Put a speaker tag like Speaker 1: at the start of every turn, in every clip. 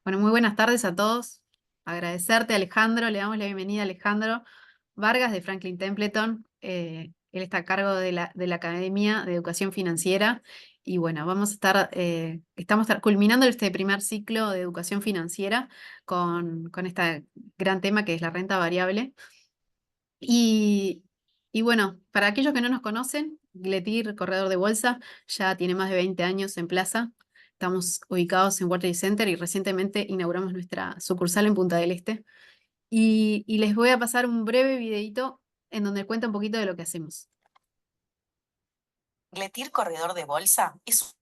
Speaker 1: Bueno, muy buenas tardes a todos. Agradecerte, Alejandro. Le damos la bienvenida a Alejandro Vargas de Franklin Templeton. Él está a cargo de la Academia de Educación Financiera. Y bueno, estamos culminando este primer ciclo de educación financiera con este gran tema que es la renta variable. Y, y bueno, para aquellos que no nos conocen, Gletir, corredor de bolsa, ya tiene más de 20 años en plaza. Estamos ubicados en World Trade Center y recientemente inauguramos nuestra sucursal en Punta del Este. Y les voy a pasar un breve videito en donde cuenta un poquito de lo que hacemos.
Speaker 2: Gletir Corredor de Bolsa es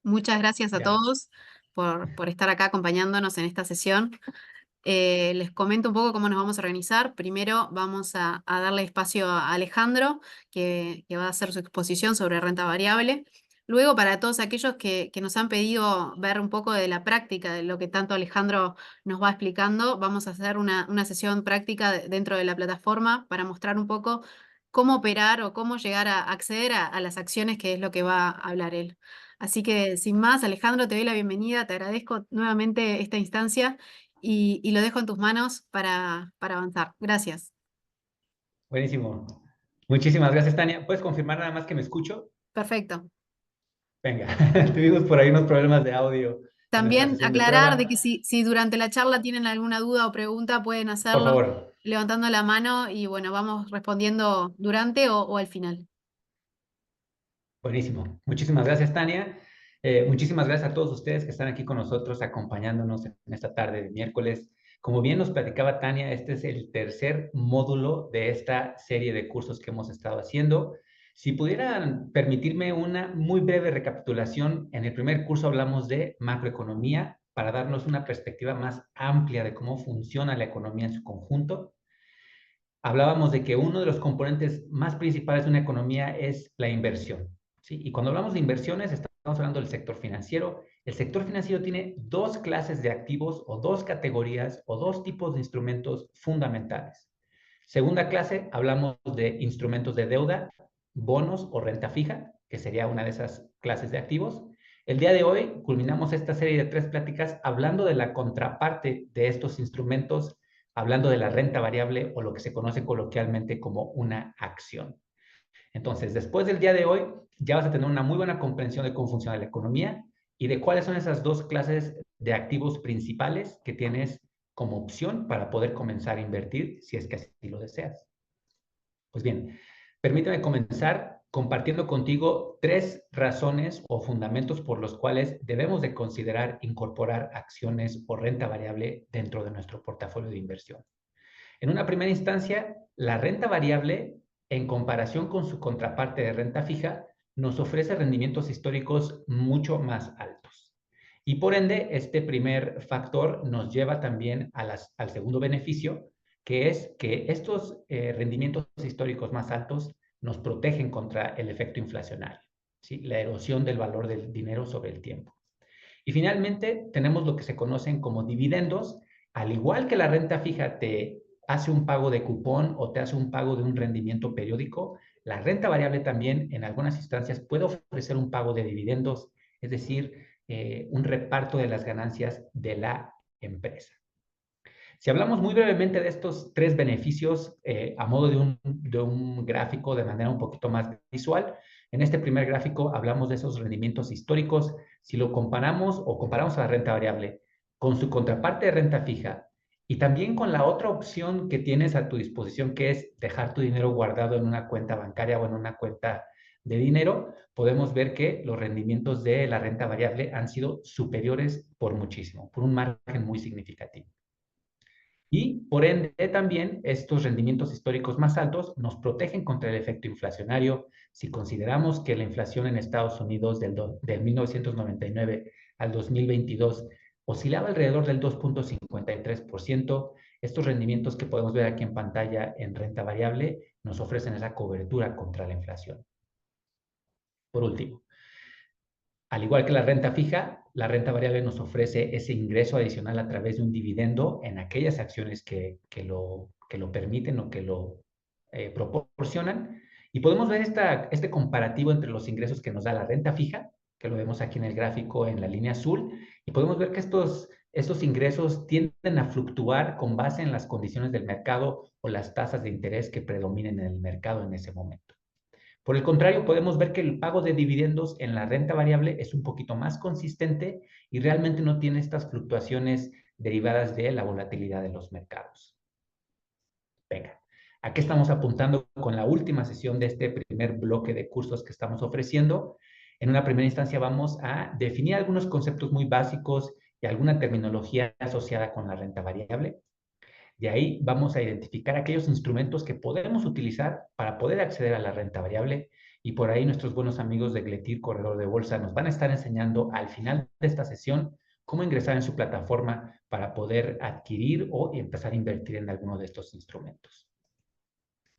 Speaker 1: Muchas gracias a
Speaker 3: Ya,
Speaker 1: todos por estar acá acompañándonos en esta sesión. Les comento un poco cómo nos vamos a organizar. Primero vamos a darle espacio a Alejandro, que va a hacer su exposición sobre renta variable. Luego, para todos aquellos que nos han pedido ver un poco de la práctica de lo que tanto Alejandro nos va explicando, vamos a hacer una sesión práctica dentro de la plataforma para mostrar un poco cómo operar o cómo llegar a acceder a las acciones, que es lo que va a hablar él. Así que, sin más, Alejandro, te doy la bienvenida, te agradezco nuevamente esta instancia y lo dejo en tus manos para avanzar. Gracias.
Speaker 3: buenísimo. Muchísimas gracias, Tania. ¿Puedes confirmar nada más que me escucho?
Speaker 1: Perfecto.
Speaker 3: Venga, tuvimos por ahí unos problemas de audio en nuestra
Speaker 1: También
Speaker 3: sesión de
Speaker 1: aclarar de
Speaker 3: prueba.
Speaker 1: que si durante la charla tienen alguna duda o pregunta, pueden
Speaker 3: Por
Speaker 1: hacerlo
Speaker 3: favor.
Speaker 1: levantando la mano y bueno, vamos respondiendo durante o al final.
Speaker 3: Buenísimo. Muchísimas gracias, Tania. Muchísimas gracias a todos ustedes que están aquí con nosotros, acompañándonos en esta tarde de miércoles. Como bien nos platicaba Tania, este es el tercer módulo de esta serie de cursos que hemos estado haciendo. Si pudieran permitirme una muy breve recapitulación, en el primer curso hablamos de macroeconomía para darnos una perspectiva más amplia de cómo funciona la economía en su conjunto. Hablábamos de que uno de los componentes más principales de una economía es la inversión, ¿sí? Y cuando hablamos de inversiones, estamos hablando del sector financiero. El sector financiero tiene dos clases de activos o dos categorías o dos tipos de instrumentos fundamentales. Segunda clase, hablamos de instrumentos de deuda, bonos o renta fija, que sería una de esas clases de activos. El día de hoy culminamos esta serie de tres pláticas hablando de la contraparte de estos instrumentos, hablando de la renta variable o lo que se conoce coloquialmente como una acción. Entonces, después del día de hoy, ya vas a tener una muy buena comprensión de cómo funciona la economía y de cuáles son esas dos clases de activos principales que tienes como opción para poder comenzar a invertir si es que así lo deseas. Pues bien, permíteme comenzar compartiendo contigo tres razones o fundamentos por los cuales debemos de considerar incorporar acciones o renta variable dentro de nuestro portafolio de inversión. En una primera instancia, la renta variable, en comparación con su contraparte de renta fija, nos ofrece rendimientos históricos mucho más altos. Y por ende, este primer factor nos lleva también al segundo beneficio, que es que estos rendimientos históricos más altos nos protegen contra el efecto inflacionario, ¿sí? La erosión del valor del dinero sobre el tiempo. Y finalmente, tenemos lo que se conocen como dividendos. Al igual que la renta fija te hace un pago de cupón o te hace un pago de un rendimiento periódico, la renta variable también en algunas instancias puede ofrecer un pago de dividendos, es decir, un reparto de las ganancias de la empresa. Si hablamos muy brevemente de estos tres beneficios a modo de un gráfico de manera un poquito más visual, En este primer gráfico hablamos de esos rendimientos históricos. Si lo comparamos o comparamos a la renta variable con su contraparte de renta fija y también con la otra opción que tienes a tu disposición, que es dejar tu dinero guardado en una cuenta bancaria o en una cuenta de dinero, podemos ver que los rendimientos de la renta variable han sido superiores por muchísimo, por un margen muy significativo. Y por ende también estos rendimientos históricos más altos nos protegen contra el efecto inflacionario. Si consideramos que la inflación en Estados Unidos del 1999 al 2022 oscilaba alrededor del 2.53%, estos rendimientos que podemos ver aquí en pantalla en renta variable nos ofrecen esa cobertura contra la inflación. Por último, al igual que la renta fija, la renta variable nos ofrece ese ingreso adicional a través de un dividendo en aquellas acciones que lo permiten o que lo proporcionan. Y podemos ver este comparativo entre los ingresos que nos da la renta fija, que lo vemos aquí en el gráfico en la línea azul, y podemos ver que estos ingresos tienden a fluctuar con base en las condiciones del mercado o las tasas de interés que predominen en el mercado en ese momento. Por el contrario, podemos ver que el pago de dividendos en la renta variable es un poquito más consistente y realmente no tiene estas fluctuaciones derivadas de la volatilidad de los mercados. Venga, aquí estamos apuntando con la última sesión de este primer bloque de cursos que estamos ofreciendo. En una primera instancia vamos a definir algunos conceptos muy básicos y alguna terminología asociada con la renta variable. De ahí vamos a identificar aquellos instrumentos que podemos utilizar para poder acceder a la renta variable y por ahí nuestros buenos amigos de Gletir, Corredor de Bolsa, nos van a estar enseñando al final de esta sesión cómo ingresar en su plataforma para poder adquirir o empezar a invertir en alguno de estos instrumentos.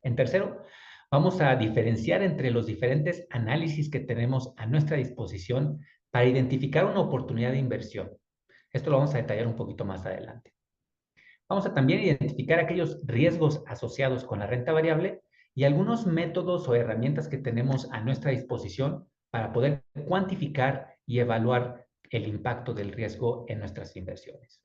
Speaker 3: En tercero, vamos a diferenciar entre los diferentes análisis que tenemos a nuestra disposición para identificar una oportunidad de inversión. Esto lo vamos a detallar un poquito más adelante. Vamos a también identificar aquellos riesgos asociados con la renta variable y algunos métodos o herramientas que tenemos a nuestra disposición para poder cuantificar y evaluar el impacto del riesgo en nuestras inversiones.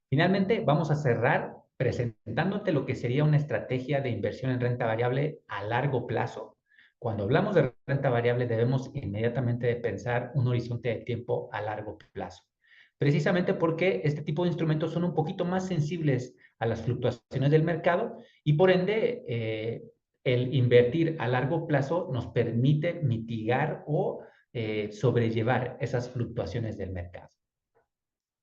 Speaker 3: Finalmente, vamos a cerrar presentándote lo que sería una estrategia de inversión en renta variable a largo plazo. Cuando hablamos de renta variable, debemos inmediatamente pensar un horizonte de tiempo a largo plazo. Precisamente porque este tipo de instrumentos son un poquito más sensibles a las fluctuaciones del mercado y por ende el invertir a largo plazo nos permite mitigar o sobrellevar esas fluctuaciones del mercado.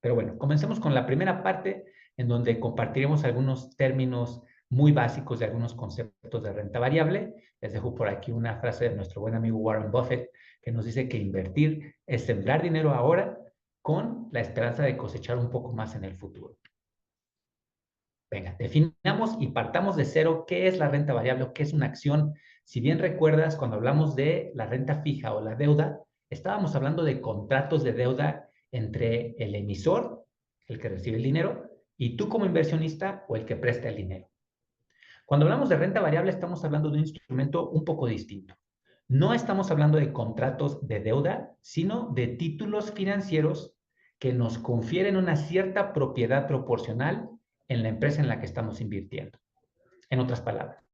Speaker 3: Pero bueno, comencemos con la primera parte en donde compartiremos algunos términos muy básicos de algunos conceptos de renta variable. Les dejo por aquí una frase de nuestro buen amigo Warren Buffett que nos dice que invertir es sembrar dinero ahora con la esperanza de cosechar un poco más en el futuro. Venga, definamos y partamos de cero qué es la renta variable o qué es una acción. Si bien recuerdas, cuando hablamos de la renta fija o la deuda, estábamos hablando de contratos de deuda entre el emisor, el que recibe el dinero, y tú como inversionista o el que presta el dinero. Cuando hablamos de renta variable, estamos hablando de un instrumento un poco distinto. No estamos hablando de contratos de deuda, sino de títulos financieros que nos confieren una cierta propiedad proporcional en la empresa en la que estamos invirtiendo. En otras palabras,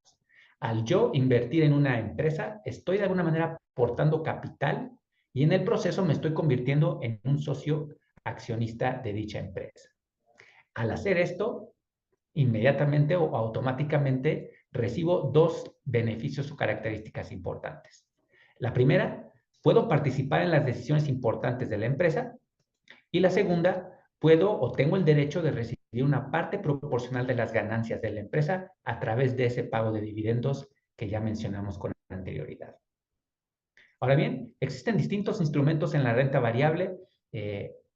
Speaker 3: al yo invertir en una empresa, estoy de alguna manera aportando capital y en el proceso me estoy convirtiendo en un socio accionista de dicha empresa. Al hacer esto, inmediatamente o automáticamente recibo dos beneficios o características importantes. La primera, puedo participar en las decisiones importantes de la empresa y la segunda, puedo o tengo el derecho de recibir una parte proporcional de las ganancias de la empresa a través de ese pago de dividendos que ya mencionamos con anterioridad. Ahora bien, existen distintos instrumentos en la renta variable.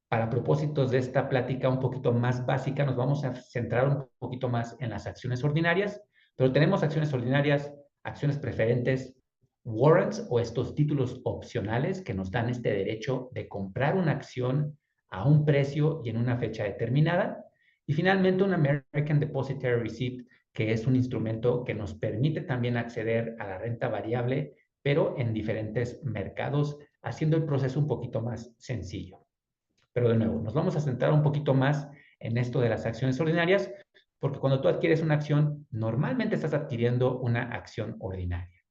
Speaker 3: Para propósitos de esta plática un poquito más básica, nos vamos a centrar un poquito más en las acciones ordinarias, pero tenemos acciones ordinarias, acciones preferentes, warrants o estos títulos opcionales que nos dan este derecho de comprar una acción a un precio y en una fecha determinada. Y finalmente un American Depositary Receipt, que es un instrumento que nos permite también acceder a la renta variable, pero en diferentes mercados, haciendo el proceso un poquito más sencillo. Pero de nuevo, nos vamos a centrar un poquito más en esto de las acciones ordinarias, porque cuando tú adquieres una acción, normalmente estás adquiriendo una acción ordinaria.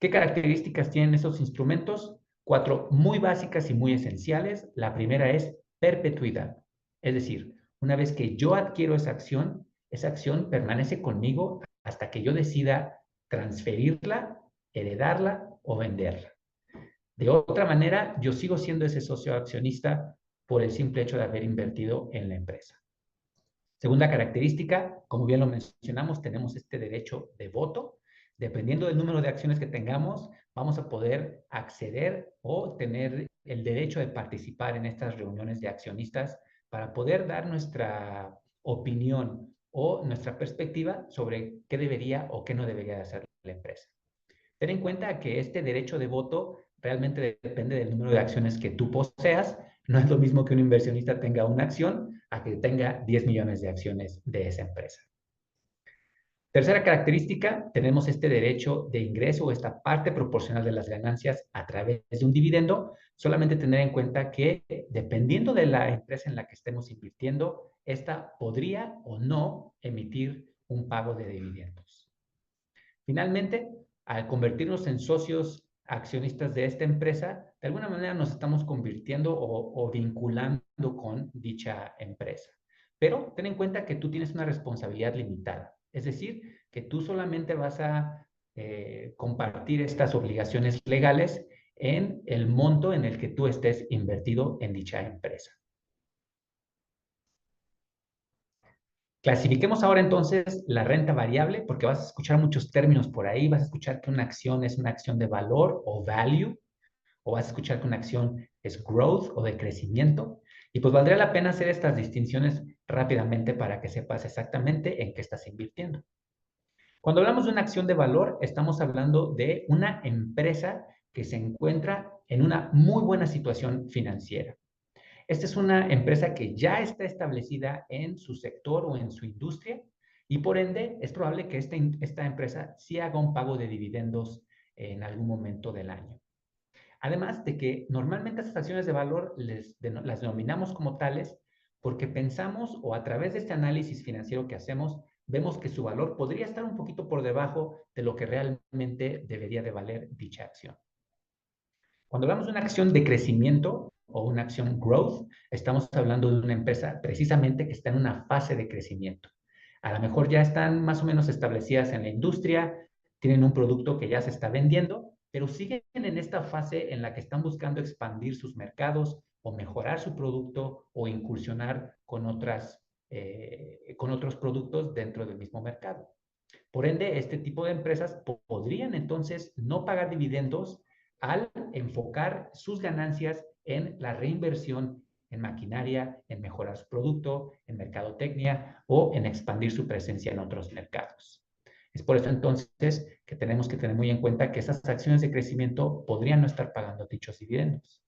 Speaker 3: ¿Qué características tienen esos instrumentos? 4 muy básicas y muy esenciales. La primera es perpetuidad. Es decir, una vez que yo adquiero esa acción permanece conmigo hasta que yo decida transferirla, heredarla o venderla. De otra manera, yo sigo siendo ese socio accionista por el simple hecho de haber invertido en la empresa. Segunda característica, como bien lo mencionamos, tenemos este derecho de voto. Dependiendo del número de acciones que tengamos, vamos a poder acceder o tener el derecho de participar en estas reuniones de accionistas para poder dar nuestra opinión o nuestra perspectiva sobre qué debería o qué no debería hacer la empresa. Ten en cuenta que este derecho de voto realmente depende del número de acciones que tú poseas. No es lo mismo que un inversionista tenga una acción a que tenga 10 millones de acciones de esa empresa. Tercera característica, tenemos este derecho de ingreso o esta parte proporcional de las ganancias a través de un dividendo. Solamente tener en cuenta que dependiendo de la empresa en la que estemos invirtiendo, esta podría o no emitir un pago de dividendos. Finalmente, al convertirnos en socios accionistas de esta empresa, de alguna manera nos estamos convirtiendo o vinculando con dicha empresa. Pero ten en cuenta que tú tienes una responsabilidad limitada. Es decir, que tú solamente vas a compartir estas obligaciones legales en el monto en el que tú estés invertido en dicha empresa. Clasifiquemos ahora entonces la renta variable, porque vas a escuchar muchos términos por ahí. Vas a escuchar que una acción es una acción de valor o value, o vas a escuchar que una acción es growth o de crecimiento. Y pues valdría la pena hacer estas distinciones rápidamente para que sepas exactamente en qué estás invirtiendo. Cuando hablamos de una acción de valor, estamos hablando de una empresa que se encuentra en una muy buena situación financiera. Esta es una empresa que ya está establecida en su sector o en su industria y por ende es probable que esta empresa sí haga un pago de dividendos en algún momento del año. Además de que normalmente estas acciones de valor las denominamos como tales porque pensamos o a través de este análisis financiero que hacemos, vemos que su valor podría estar un poquito por debajo de lo que realmente debería de valer dicha acción. Cuando hablamos de una acción de crecimiento o una acción growth, estamos hablando de una empresa precisamente que está en una fase de crecimiento. A lo mejor ya están más o menos establecidas en la industria, tienen un producto que ya se está vendiendo, pero siguen en esta fase en la que están buscando expandir sus mercados o mejorar su producto o incursionar con otros productos dentro del mismo mercado. Por ende, este tipo de empresas podrían entonces no pagar dividendos al enfocar sus ganancias en la reinversión en maquinaria, en mejorar su producto, en mercadotecnia o en expandir su presencia en otros mercados. Es por eso entonces que tenemos que tener muy en cuenta que esas acciones de crecimiento podrían no estar pagando dichos dividendos.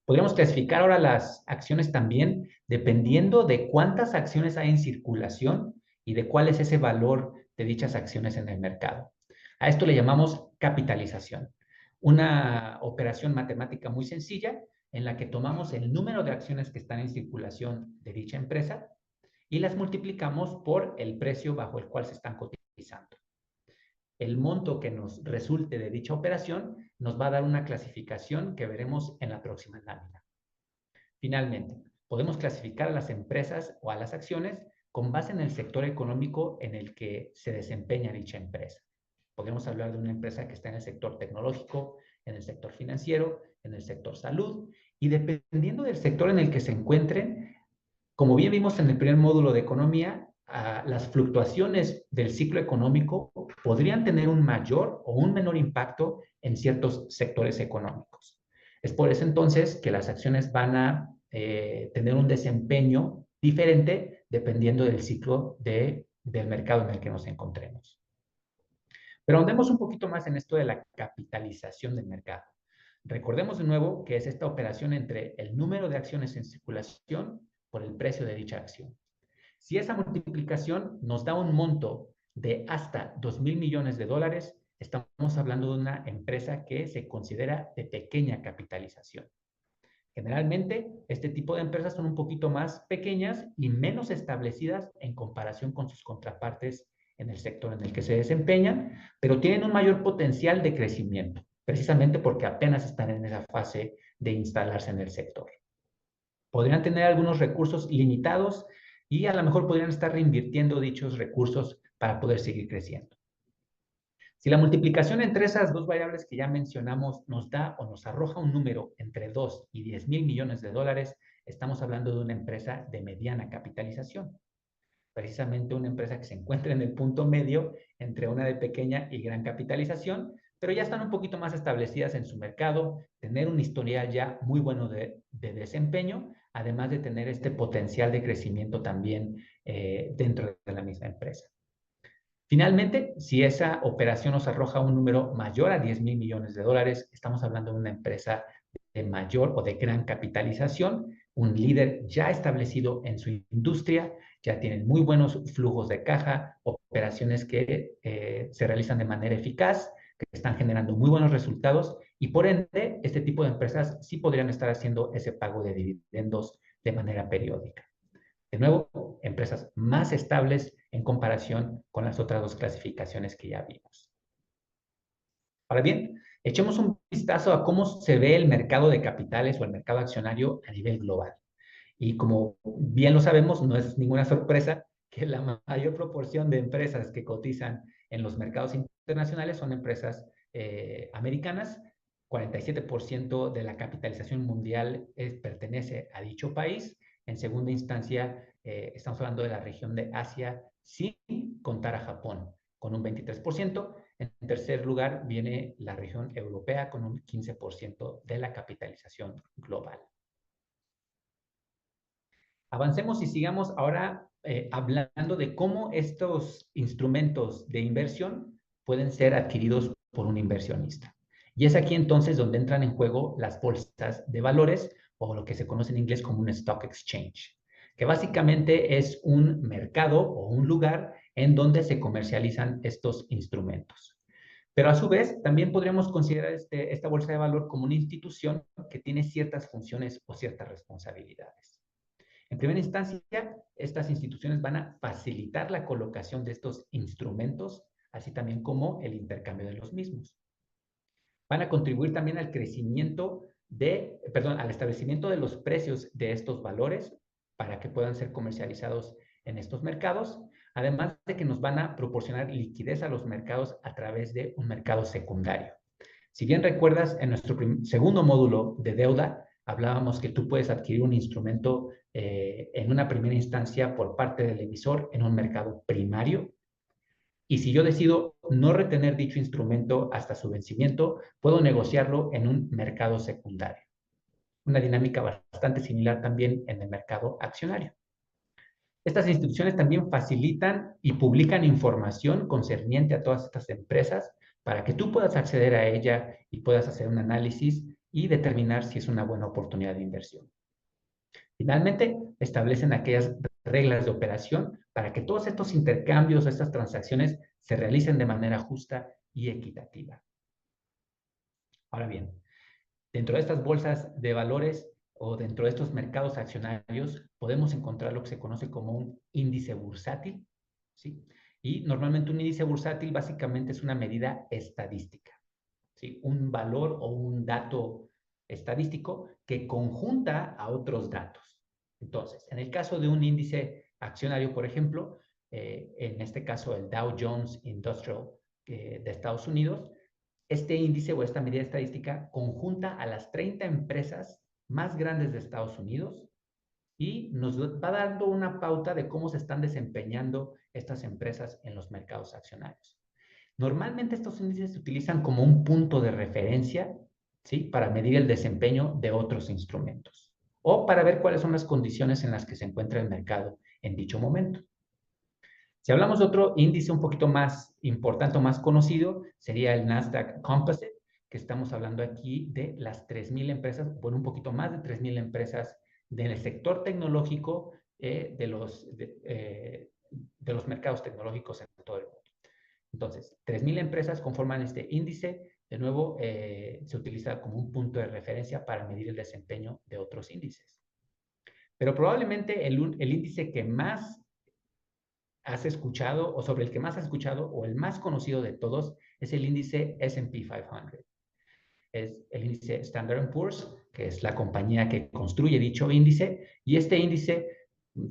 Speaker 3: Podríamos clasificar ahora las acciones también dependiendo de cuántas acciones hay en circulación y de cuál es ese valor de dichas acciones en el mercado. A esto le llamamos capitalización. Una operación matemática muy sencilla en la que tomamos el número de acciones que están en circulación de dicha empresa y las multiplicamos por el precio bajo el cual se están cotizando. El monto que nos resulte de dicha operación nos va a dar una clasificación que veremos en la próxima lámina. Finalmente, podemos clasificar a las empresas o a las acciones con base en el sector económico en el que se desempeña dicha empresa. Podemos hablar de una empresa que está en el sector tecnológico, en el sector financiero, en el sector salud, y dependiendo del sector en el que se encuentren, como bien vimos en el primer módulo de economía, las fluctuaciones del ciclo económico podrían tener un mayor o un menor impacto en ciertos sectores económicos. Es por eso entonces que las acciones van a tener un desempeño diferente dependiendo del ciclo del mercado en el que nos encontremos. Pero ahondemos un poquito más en esto de la capitalización del mercado. Recordemos de nuevo que es esta operación entre el número de acciones en circulación por el precio de dicha acción. Si esa multiplicación nos da un monto de hasta 2,000 millones de dólares, estamos hablando de una empresa que se considera de pequeña capitalización. Generalmente, este tipo de empresas son un poquito más pequeñas y menos establecidas en comparación con sus contrapartes en el sector en el que se desempeñan, pero tienen un mayor potencial de crecimiento, precisamente porque apenas están en esa fase de instalarse en el sector. Podrían tener algunos recursos limitados y a lo mejor podrían estar reinvirtiendo dichos recursos para poder seguir creciendo. Si la multiplicación entre esas dos variables que ya mencionamos nos da o nos arroja un número entre 2 y 10 mil millones de dólares, estamos hablando de una empresa de mediana capitalización. Precisamente una empresa que se encuentra en el punto medio entre una de pequeña y gran capitalización, pero ya están un poquito más establecidas en su mercado, tener un historial ya muy bueno de desempeño, además de tener este potencial de crecimiento también dentro de la misma empresa. Finalmente, si esa operación nos arroja un número mayor a 10 mil millones de dólares, estamos hablando de una empresa de mayor o de gran capitalización, un líder ya establecido en su industria, ya tienen muy buenos flujos de caja, operaciones que se realizan de manera eficaz, que están generando muy buenos resultados y por ende, este tipo de empresas sí podrían estar haciendo ese pago de dividendos de manera periódica. De nuevo, empresas más estables en comparación con las otras dos clasificaciones que ya vimos. Ahora bien, echemos un vistazo a cómo se ve el mercado de capitales o el mercado accionario a nivel global. Y como bien lo sabemos, no es ninguna sorpresa que la mayor proporción de empresas que cotizan en los mercados internacionales son empresas americanas. 47% de la capitalización mundial pertenece a dicho país. En segunda instancia, estamos hablando de la región de Asia, sin contar a Japón, con un 23%. En tercer lugar, viene la región europea con un 15% de la capitalización global. Avancemos y sigamos ahora hablando de cómo estos instrumentos de inversión pueden ser adquiridos por un inversionista. Y es aquí entonces donde entran en juego las bolsas de valores o lo que se conoce en inglés como un stock exchange, que básicamente es un mercado o un lugar en donde se comercializan estos instrumentos. Pero a su vez, también podríamos considerar esta bolsa de valor como una institución que tiene ciertas funciones o ciertas responsabilidades. En primera instancia, estas instituciones van a facilitar la colocación de estos instrumentos, así también como el intercambio de los mismos. Van a contribuir también al al establecimiento de los precios de estos valores para que puedan ser comercializados en estos mercados, además de que nos van a proporcionar liquidez a los mercados a través de un mercado secundario. Si bien recuerdas, en nuestro segundo módulo de deuda, hablábamos que tú puedes adquirir un instrumento en una primera instancia por parte del emisor en un mercado primario. Y si yo decido no retener dicho instrumento hasta su vencimiento, puedo negociarlo en un mercado secundario. Una dinámica bastante similar también en el mercado accionario. Estas instituciones también facilitan y publican información concerniente a todas estas empresas para que tú puedas acceder a ella y puedas hacer un análisis y determinar si es una buena oportunidad de inversión. Finalmente, establecen aquellas reglas de operación para que todos estos intercambios, estas transacciones, se realicen de manera justa y equitativa. Ahora bien, dentro de estas bolsas de valores o dentro de estos mercados accionarios, podemos encontrar lo que se conoce como un índice bursátil, ¿sí? Y normalmente un índice bursátil básicamente es una medida estadística, ¿sí? Un valor o un dato estadístico que conjunta a otros datos. Entonces, en el caso de un índice accionario, por ejemplo, en este caso el Dow Jones Industrial de Estados Unidos, este índice o esta medida estadística conjunta a las 30 empresas más grandes de Estados Unidos y nos va dando una pauta de cómo se están desempeñando estas empresas en los mercados accionarios. Normalmente estos índices se utilizan como un punto de referencia, ¿sí? Para medir el desempeño de otros instrumentos o para ver cuáles son las condiciones en las que se encuentra el mercado en dicho momento. Si hablamos de otro índice un poquito más importante o más conocido, sería el Nasdaq Composite, que estamos hablando aquí de las 3,000 empresas, bueno, un poquito más de 3,000 empresas del sector tecnológico de los mercados tecnológicos en todo el mundo. Entonces, 3,000 empresas conforman este índice. De nuevo, se utiliza como un punto de referencia para medir el desempeño de otros índices. Pero probablemente el índice que más has escuchado o sobre el que más has escuchado o el más conocido de todos es el índice S&P 500. Es el índice Standard & Poor's, que es la compañía que construye dicho índice, y este índice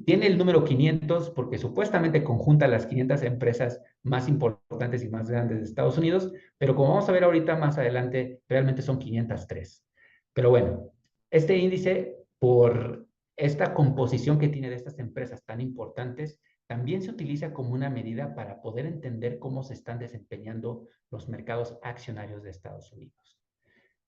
Speaker 3: tiene el número 500 porque supuestamente conjunta las 500 empresas más importantes y más grandes de Estados Unidos, pero como vamos a ver ahorita más adelante, realmente son 503. Pero bueno, este índice, por esta composición que tiene de estas empresas tan importantes, también se utiliza como una medida para poder entender cómo se están desempeñando los mercados accionarios de Estados Unidos.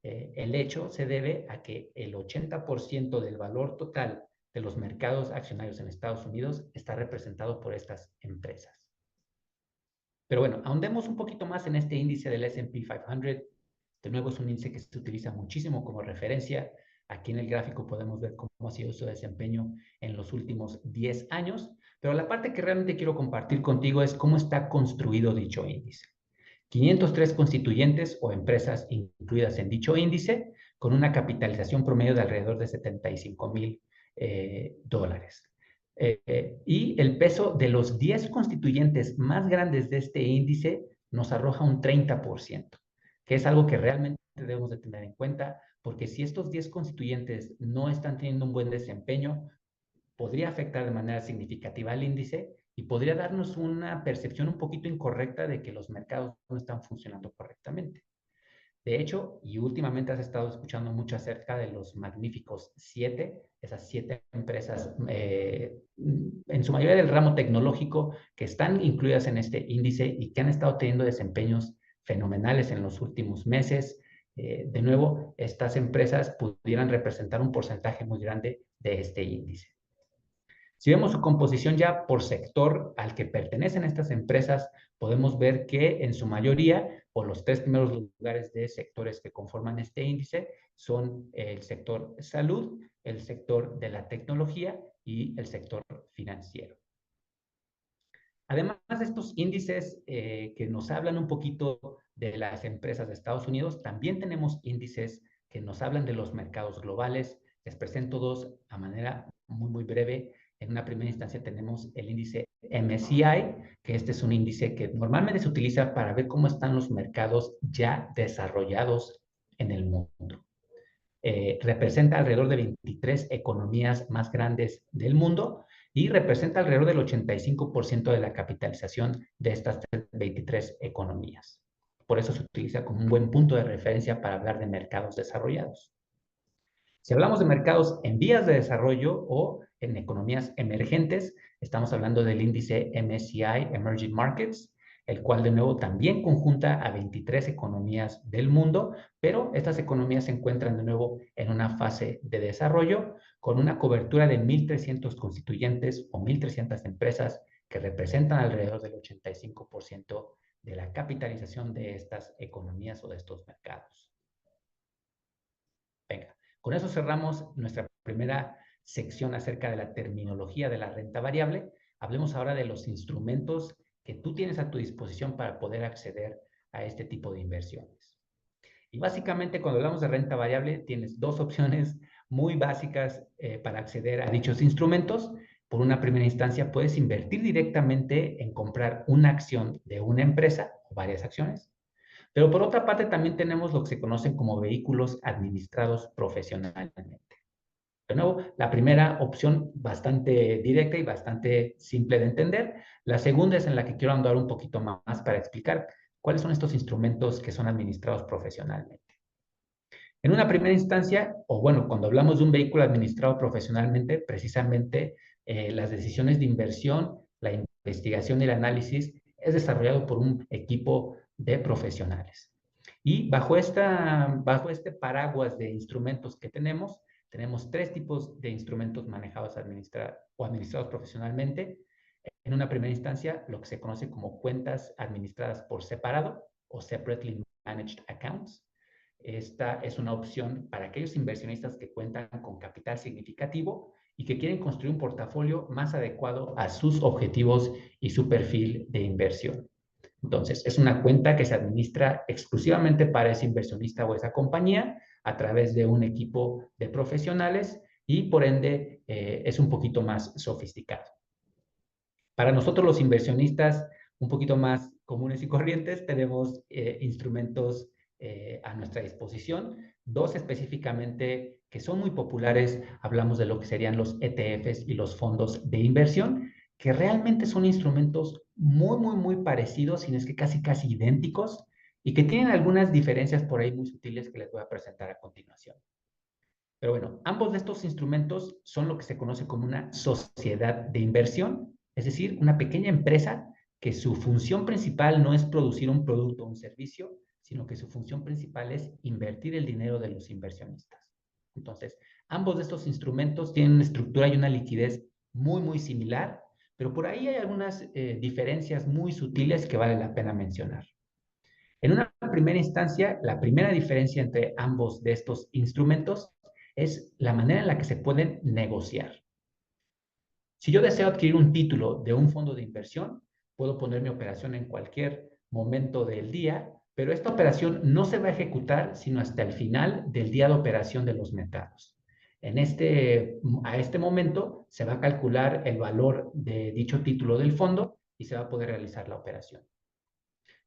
Speaker 3: El hecho se debe a que el 80% del valor total de los mercados accionarios en Estados Unidos está representado por estas empresas. Pero bueno, ahondemos un poquito más en este índice del S&P 500. De nuevo, es un índice que se utiliza muchísimo como referencia. Aquí en el gráfico podemos ver cómo ha sido su desempeño en los últimos 10 años. Pero la parte que realmente quiero compartir contigo es cómo está construido dicho índice. 503 constituyentes o empresas incluidas en dicho índice, con una capitalización promedio de alrededor de $75,000. Y el peso de los 10 constituyentes más grandes de este índice nos arroja un 30%, que es algo que realmente debemos de tener en cuenta, porque si estos 10 constituyentes no están teniendo un buen desempeño, podría afectar de manera significativa al índice y podría darnos una percepción un poquito incorrecta de que los mercados no están funcionando correctamente. De hecho, y últimamente has estado escuchando mucho acerca de los magníficos 7, esas 7 empresas, en su mayoría del ramo tecnológico, que están incluidas en este índice y que han estado teniendo desempeños fenomenales en los últimos meses. De nuevo, estas empresas pudieran representar un porcentaje muy grande de este índice. Si vemos su composición ya por sector al que pertenecen estas empresas, podemos ver que en su mayoría, o los 3 primeros lugares de sectores que conforman este índice, son el sector salud, el sector de la tecnología y el sector financiero. Además de estos índices que nos hablan un poquito de las empresas de Estados Unidos, también tenemos índices que nos hablan de los mercados globales. Les presento dos a manera muy breve. En una primera instancia tenemos el índice MSCI, que este es un índice que normalmente se utiliza para ver cómo están los mercados ya desarrollados en el mundo. Representa alrededor de 23 economías más grandes del mundo y representa alrededor del 85% de la capitalización de estas 23 economías. Por eso se utiliza como un buen punto de referencia para hablar de mercados desarrollados. Si hablamos de mercados en vías de desarrollo o en economías emergentes, estamos hablando del índice MSCI Emerging Markets, el cual de nuevo también conjunta a 23 economías del mundo, pero estas economías se encuentran de nuevo en una fase de desarrollo con una cobertura de 1,300 constituyentes o 1,300 empresas que representan alrededor del 85% de la capitalización de estas economías o de estos mercados. Venga. Con eso cerramos nuestra primera sección acerca de la terminología de la renta variable. Hablemos ahora de los instrumentos que tú tienes a tu disposición para poder acceder a este tipo de inversiones. Y básicamente cuando hablamos de renta variable tienes dos opciones muy básicas para acceder a dichos instrumentos. Por una primera instancia puedes invertir directamente en comprar una acción de una empresa o varias acciones. Pero por otra parte también tenemos lo que se conocen como vehículos administrados profesionalmente. De nuevo, la primera opción bastante directa y bastante simple de entender. La segunda es en la que quiero andar un poquito más para explicar cuáles son estos instrumentos que son administrados profesionalmente. En una primera instancia, o bueno, cuando hablamos de un vehículo administrado profesionalmente, precisamente las decisiones de inversión, la investigación y el análisis es desarrollado por un equipo de profesionales. Y bajo este paraguas de instrumentos que tenemos 3 tipos de instrumentos manejados o administrados profesionalmente. En una primera instancia, lo que se conoce como cuentas administradas por separado o Separately Managed Accounts. Esta es una opción para aquellos inversionistas que cuentan con capital significativo y que quieren construir un portafolio más adecuado a sus objetivos y su perfil de inversión. Entonces, es una cuenta que se administra exclusivamente para ese inversionista o esa compañía a través de un equipo de profesionales y por ende es un poquito más sofisticado. Para nosotros los inversionistas un poquito más comunes y corrientes, tenemos instrumentos a nuestra disposición, dos específicamente que son muy populares. Hablamos de lo que serían los ETFs y los fondos de inversión, que realmente son instrumentos muy parecidos, si no es que casi idénticos, y que tienen algunas diferencias por ahí muy sutiles que les voy a presentar a continuación. Pero bueno, ambos de estos instrumentos son lo que se conoce como una sociedad de inversión, es decir, una pequeña empresa que su función principal no es producir un producto o un servicio, sino que su función principal es invertir el dinero de los inversionistas. Entonces, ambos de estos instrumentos tienen una estructura y una liquidez muy similar, pero por ahí hay algunas diferencias muy sutiles que vale la pena mencionar. En una primera instancia, la primera diferencia entre ambos de estos instrumentos es la manera en la que se pueden negociar. Si yo deseo adquirir un título de un fondo de inversión, puedo poner mi operación en cualquier momento del día, pero esta operación no se va a ejecutar sino hasta el final del día de operación de los mercados. A este momento se va a calcular el valor de dicho título del fondo y se va a poder realizar la operación.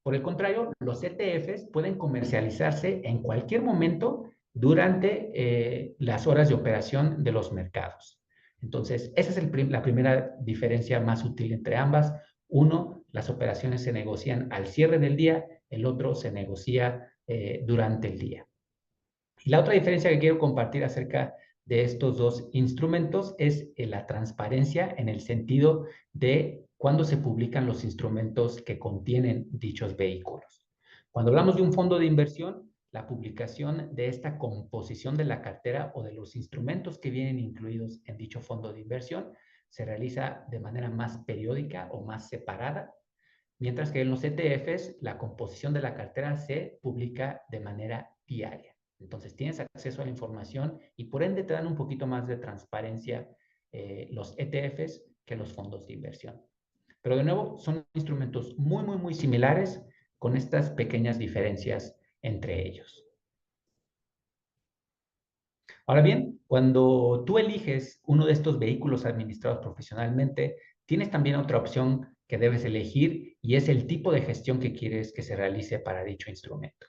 Speaker 3: Por el contrario, los ETFs pueden comercializarse en cualquier momento durante las horas de operación de los mercados. Entonces, esa es la primera diferencia más útil entre ambas. Uno, las operaciones se negocian al cierre del día, el otro se negocia durante el día. Y la otra diferencia que quiero compartir acerca de estos dos instrumentos es la transparencia en el sentido de cuándo se publican los instrumentos que contienen dichos vehículos. Cuando hablamos de un fondo de inversión, la publicación de esta composición de la cartera o de los instrumentos que vienen incluidos en dicho fondo de inversión se realiza de manera más periódica o más separada, mientras que en los ETFs la composición de la cartera se publica de manera diaria. Entonces tienes acceso a la información y por ende te dan un poquito más de transparencia los ETFs que los fondos de inversión. Pero de nuevo, son instrumentos muy similares con estas pequeñas diferencias entre ellos. Ahora bien, cuando tú eliges uno de estos vehículos administrados profesionalmente, tienes también otra opción que debes elegir y es el tipo de gestión que quieres que se realice para dicho instrumento.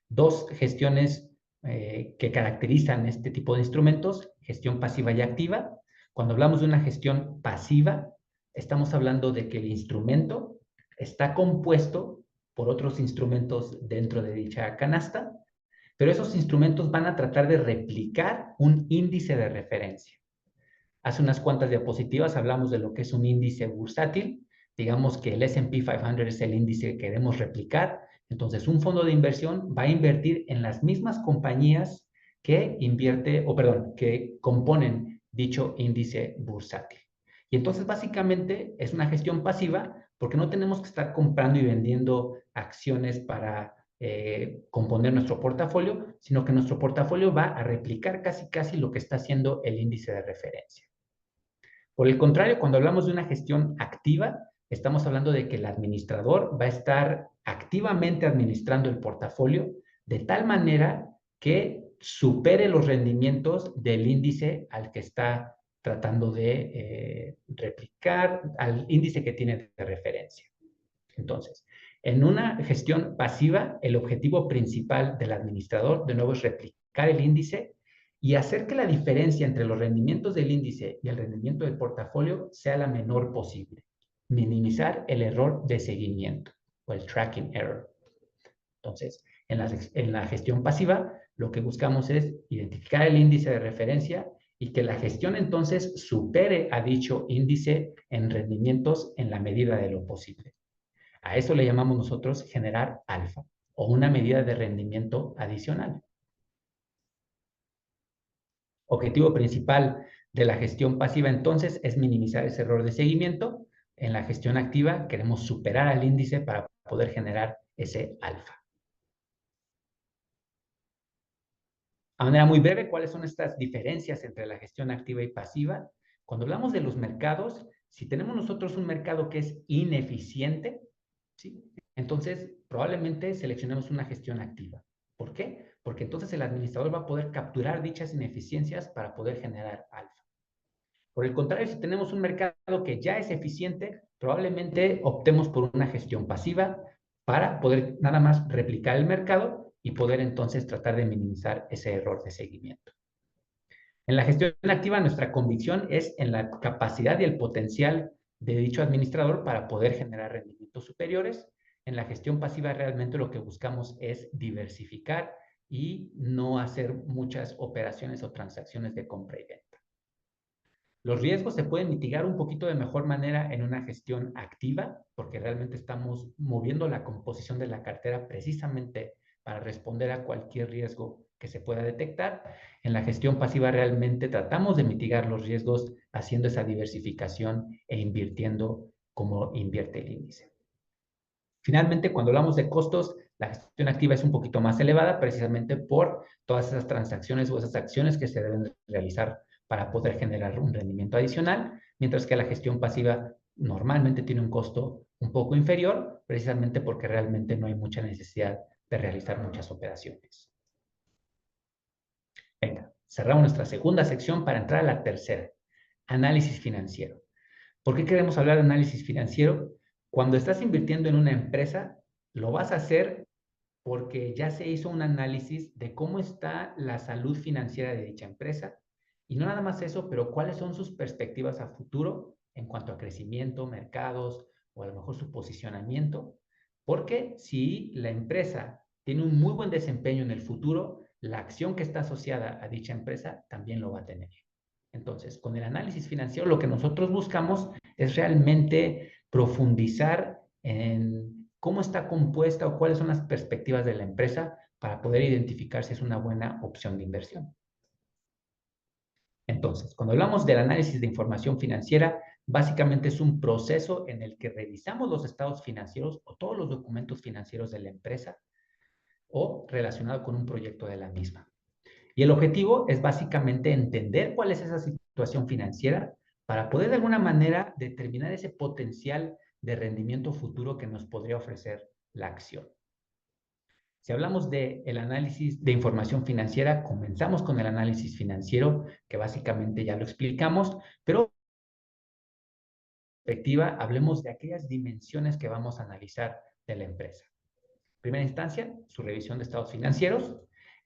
Speaker 3: Dos gestiones que caracterizan este tipo de instrumentos: gestión pasiva y activa. Cuando hablamos de una gestión pasiva, estamos hablando de que el instrumento está compuesto por otros instrumentos dentro de dicha canasta, pero esos instrumentos van a tratar de replicar un índice de referencia. Hace unas cuantas diapositivas hablamos de lo que es un índice bursátil. Digamos que el S&P 500 es el índice que queremos replicar. Entonces, un fondo de inversión va a invertir en las mismas compañías que componen dicho índice bursátil. Y entonces, básicamente, es una gestión pasiva porque no tenemos que estar comprando y vendiendo acciones para componer nuestro portafolio, sino que nuestro portafolio va a replicar casi lo que está haciendo el índice de referencia. Por el contrario, cuando hablamos de una gestión activa, estamos hablando de que el administrador va a estar activamente administrando el portafolio de tal manera que supere los rendimientos del índice al que está tratando de replicar, al índice que tiene de referencia. Entonces, en una gestión pasiva, el objetivo principal del administrador, de nuevo, es replicar el índice y hacer que la diferencia entre los rendimientos del índice y el rendimiento del portafolio sea la menor posible. Minimizar el error de seguimiento o el tracking error. Entonces, en la gestión pasiva, lo que buscamos es identificar el índice de referencia y que la gestión entonces supere a dicho índice en rendimientos en la medida de lo posible. A eso le llamamos nosotros generar alfa o una medida de rendimiento adicional. Objetivo principal de la gestión pasiva entonces es minimizar ese error de seguimiento. En la gestión activa queremos superar al índice para poder generar ese alfa. A manera muy breve, ¿cuáles son estas diferencias entre la gestión activa y pasiva? Cuando hablamos de los mercados, si tenemos nosotros un mercado que es ineficiente, ¿sí?, entonces probablemente seleccionemos una gestión activa. ¿Por qué? Porque entonces el administrador va a poder capturar dichas ineficiencias para poder generar alfa. Por el contrario, si tenemos un mercado que ya es eficiente, probablemente optemos por una gestión pasiva para poder nada más replicar el mercado y poder entonces tratar de minimizar ese error de seguimiento. En la gestión activa, nuestra convicción es en la capacidad y el potencial de dicho administrador para poder generar rendimientos superiores. En la gestión pasiva realmente lo que buscamos es diversificar y no hacer muchas operaciones o transacciones de compra y venta. Los riesgos se pueden mitigar un poquito de mejor manera en una gestión activa, porque realmente estamos moviendo la composición de la cartera precisamente para responder a cualquier riesgo que se pueda detectar. En la gestión pasiva realmente tratamos de mitigar los riesgos haciendo esa diversificación e invirtiendo como invierte el índice. Finalmente, cuando hablamos de costos, la gestión activa es un poquito más elevada precisamente por todas esas transacciones o esas acciones que se deben realizar para poder generar un rendimiento adicional, mientras que la gestión pasiva normalmente tiene un costo un poco inferior, precisamente porque realmente no hay mucha necesidad de realizar muchas operaciones. Venga, cerramos nuestra segunda sección para entrar a la tercera, análisis financiero. ¿Por qué queremos hablar de análisis financiero? Cuando estás invirtiendo en una empresa, lo vas a hacer porque ya se hizo un análisis de cómo está la salud financiera de dicha empresa y no nada más eso, pero cuáles son sus perspectivas a futuro en cuanto a crecimiento, mercados o a lo mejor su posicionamiento, porque si la empresa tiene un muy buen desempeño en el futuro, la acción que está asociada a dicha empresa también lo va a tener. Entonces, con el análisis financiero lo que nosotros buscamos es realmente profundizar en cómo está compuesta o cuáles son las perspectivas de la empresa para poder identificar si es una buena opción de inversión. Entonces, cuando hablamos del análisis de información financiera, básicamente es un proceso en el que revisamos los estados financieros o todos los documentos financieros de la empresa o relacionado con un proyecto de la misma. Y el objetivo es básicamente entender cuál es esa situación financiera para poder de alguna manera determinar ese potencial de rendimiento futuro que nos podría ofrecer la acción. Si hablamos del análisis de información financiera, comenzamos con el análisis financiero, que básicamente ya lo explicamos, pero en perspectiva, hablemos de aquellas dimensiones que vamos a analizar de la empresa. En primera instancia, su revisión de estados financieros.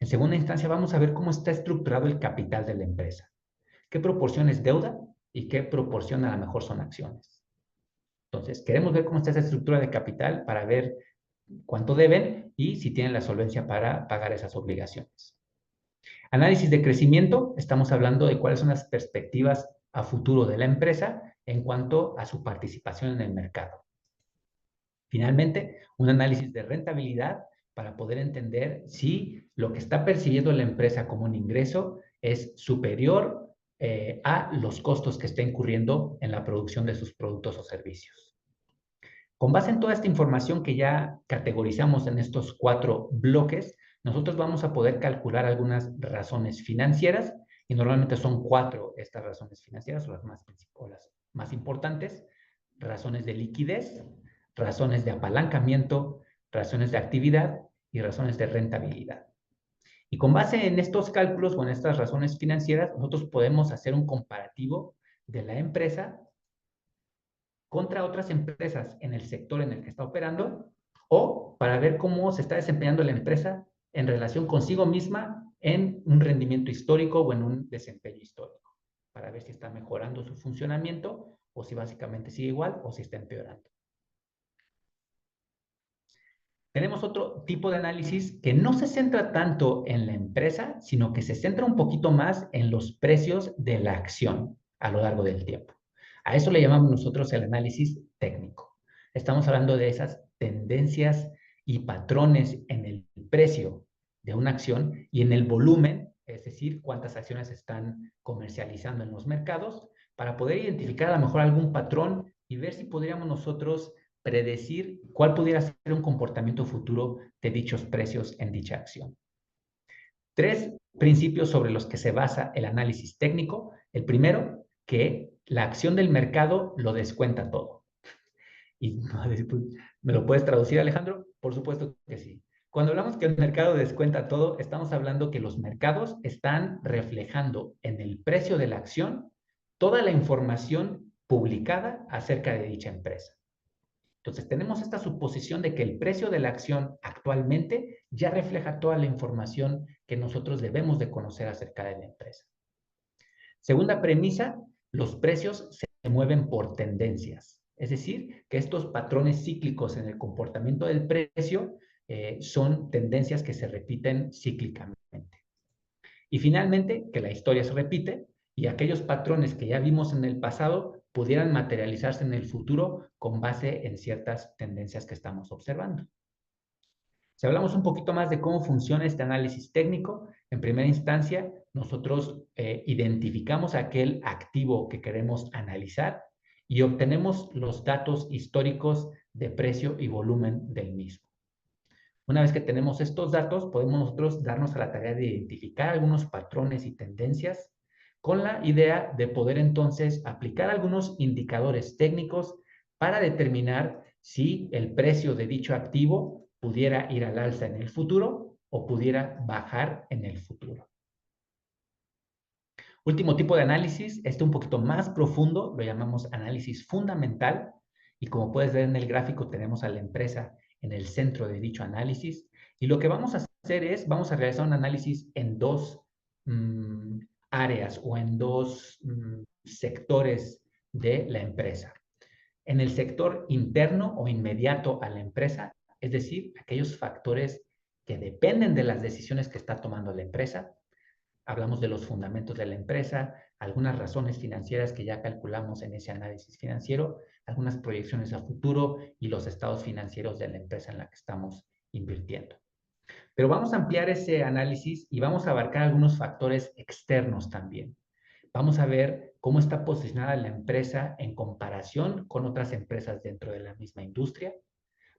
Speaker 3: En segunda instancia, vamos a ver cómo está estructurado el capital de la empresa. ¿Qué proporción es deuda y qué proporción a lo mejor son acciones? Entonces, queremos ver cómo está esa estructura de capital para ver cuánto deben y si tienen la solvencia para pagar esas obligaciones. Análisis de crecimiento, estamos hablando de cuáles son las perspectivas a futuro de la empresa en cuanto a su participación en el mercado. Finalmente, un análisis de rentabilidad para poder entender si lo que está percibiendo la empresa como un ingreso es superior a los costos que está incurriendo en la producción de sus productos o servicios. Con base en toda esta información que ya categorizamos en estos 4 bloques, nosotros vamos a poder calcular algunas razones financieras y normalmente son 4 estas razones financieras o las más importantes: razones de liquidez, razones de apalancamiento, razones de actividad y razones de rentabilidad. Y con base en estos cálculos o en estas razones financieras, nosotros podemos hacer un comparativo de la empresa contra otras empresas en el sector en el que está operando o para ver cómo se está desempeñando la empresa en relación consigo misma en un rendimiento histórico o en un desempeño histórico, para ver si está mejorando su funcionamiento o si básicamente sigue igual o si está empeorando. Tenemos otro tipo de análisis que no se centra tanto en la empresa, sino que se centra un poquito más en los precios de la acción a lo largo del tiempo. A eso le llamamos nosotros el análisis técnico. Estamos hablando de esas tendencias y patrones en el precio de una acción y en el volumen, es decir, cuántas acciones se están comercializando en los mercados, para poder identificar a lo mejor algún patrón y ver si podríamos nosotros predecir cuál pudiera ser un comportamiento futuro de dichos precios en dicha acción. 3 principios sobre los que se basa el análisis técnico. El primero, que la acción del mercado lo descuenta todo. Y ¿me lo puedes traducir, Alejandro? Por supuesto que sí. Cuando hablamos que el mercado descuenta todo, estamos hablando que los mercados están reflejando en el precio de la acción toda la información publicada acerca de dicha empresa. Entonces, tenemos esta suposición de que el precio de la acción actualmente ya refleja toda la información que nosotros debemos de conocer acerca de la empresa. Segunda premisa, los precios se mueven por tendencias. Es decir, que estos patrones cíclicos en el comportamiento del precio son tendencias que se repiten cíclicamente. Y finalmente, que la historia se repite y aquellos patrones que ya vimos en el pasado pudieran materializarse en el futuro con base en ciertas tendencias que estamos observando. Si hablamos un poquito más de cómo funciona este análisis técnico, en primera instancia, nosotros identificamos aquel activo que queremos analizar y obtenemos los datos históricos de precio y volumen del mismo. Una vez que tenemos estos datos, podemos nosotros darnos a la tarea de identificar algunos patrones y tendencias con la idea de poder entonces aplicar algunos indicadores técnicos para determinar si el precio de dicho activo pudiera ir al alza en el futuro o pudiera bajar en el futuro. Último tipo de análisis, un poquito más profundo, lo llamamos análisis fundamental, y como puedes ver en el gráfico tenemos a la empresa en el centro de dicho análisis, y lo que vamos a hacer es, vamos a realizar un análisis en dos áreas o en dos sectores de la empresa. En el sector interno o inmediato a la empresa, es decir, aquellos factores que dependen de las decisiones que está tomando la empresa. Hablamos de los fundamentos de la empresa, algunas razones financieras que ya calculamos en ese análisis financiero, algunas proyecciones a futuro y los estados financieros de la empresa en la que estamos invirtiendo. Pero vamos a ampliar ese análisis y vamos a abarcar algunos factores externos también. Vamos a ver cómo está posicionada la empresa en comparación con otras empresas dentro de la misma industria.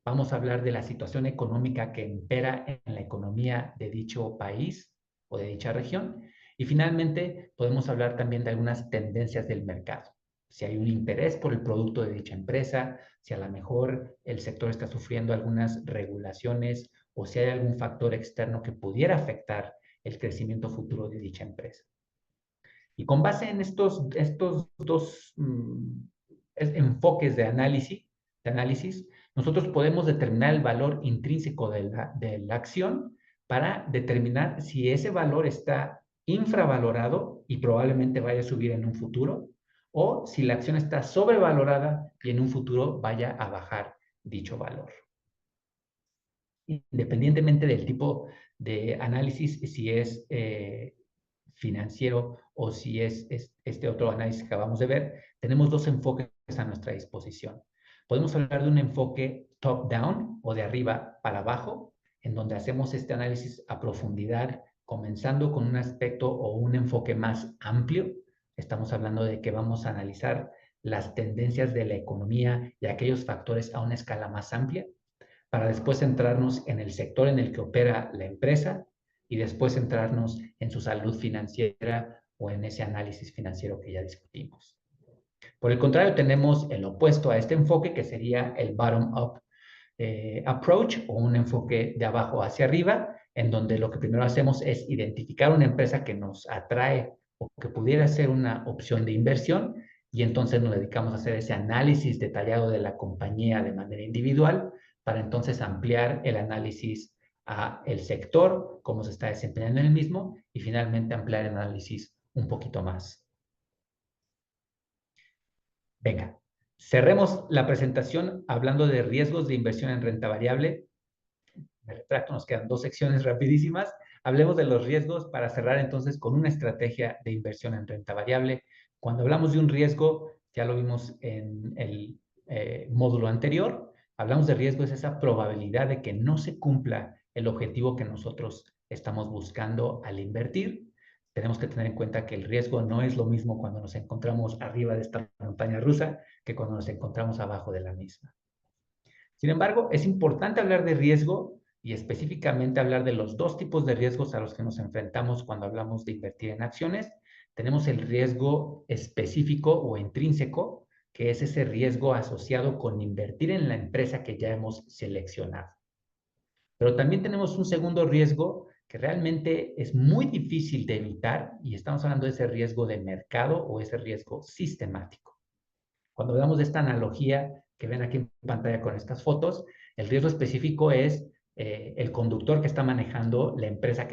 Speaker 3: Vamos a hablar de la situación económica que impera en la economía de dicho país o de dicha región. Y finalmente, podemos hablar también de algunas tendencias del mercado. Si hay un interés por el producto de dicha empresa, si a lo mejor el sector está sufriendo algunas regulaciones o si hay algún factor externo que pudiera afectar el crecimiento futuro de dicha empresa. Y con base en estos dos enfoques de análisis, nosotros podemos determinar el valor intrínseco de la acción para determinar si ese valor está infravalorado y probablemente vaya a subir en un futuro, o si la acción está sobrevalorada y en un futuro vaya a bajar dicho valor. Independientemente del tipo de análisis, si es financiero o si es este otro análisis que acabamos de ver, tenemos dos enfoques a nuestra disposición. Podemos hablar de un enfoque top-down o de arriba para abajo, en donde hacemos este análisis a profundidad, comenzando con un aspecto o un enfoque más amplio. Estamos hablando de que vamos a analizar las tendencias de la economía y aquellos factores a una escala más amplia, para después centrarnos en el sector en el que opera la empresa y después centrarnos en su salud financiera o en ese análisis financiero que ya discutimos. Por el contrario, tenemos el opuesto a este enfoque, que sería el bottom-up approach, o un enfoque de abajo hacia arriba, en donde lo que primero hacemos es identificar una empresa que nos atrae o que pudiera ser una opción de inversión, y entonces nos dedicamos a hacer ese análisis detallado de la compañía de manera individual, para entonces ampliar el análisis a el sector, cómo se está desempeñando en el mismo, y finalmente ampliar el análisis un poquito más. Venga, cerremos la presentación hablando de riesgos de inversión en renta variable. Me retracto, nos quedan dos secciones rapidísimas. Hablemos de los riesgos para cerrar entonces con una estrategia de inversión en renta variable. Cuando hablamos de un riesgo, ya lo vimos en el módulo anterior, hablamos de riesgo, es esa probabilidad de que no se cumpla el objetivo que nosotros estamos buscando al invertir. Tenemos que tener en cuenta que el riesgo no es lo mismo cuando nos encontramos arriba de esta montaña rusa que cuando nos encontramos abajo de la misma. Sin embargo, es importante hablar de riesgo y específicamente hablar de los dos tipos de riesgos a los que nos enfrentamos cuando hablamos de invertir en acciones. Tenemos el riesgo específico o intrínseco, que es ese riesgo asociado con invertir en la empresa que ya hemos seleccionado. Pero también tenemos un segundo riesgo que realmente es muy difícil de evitar, y estamos hablando de ese riesgo de mercado o ese riesgo sistemático. Cuando hablamos de esta analogía que ven aquí en pantalla con estas fotos, el riesgo específico es el conductor que está manejando la empresa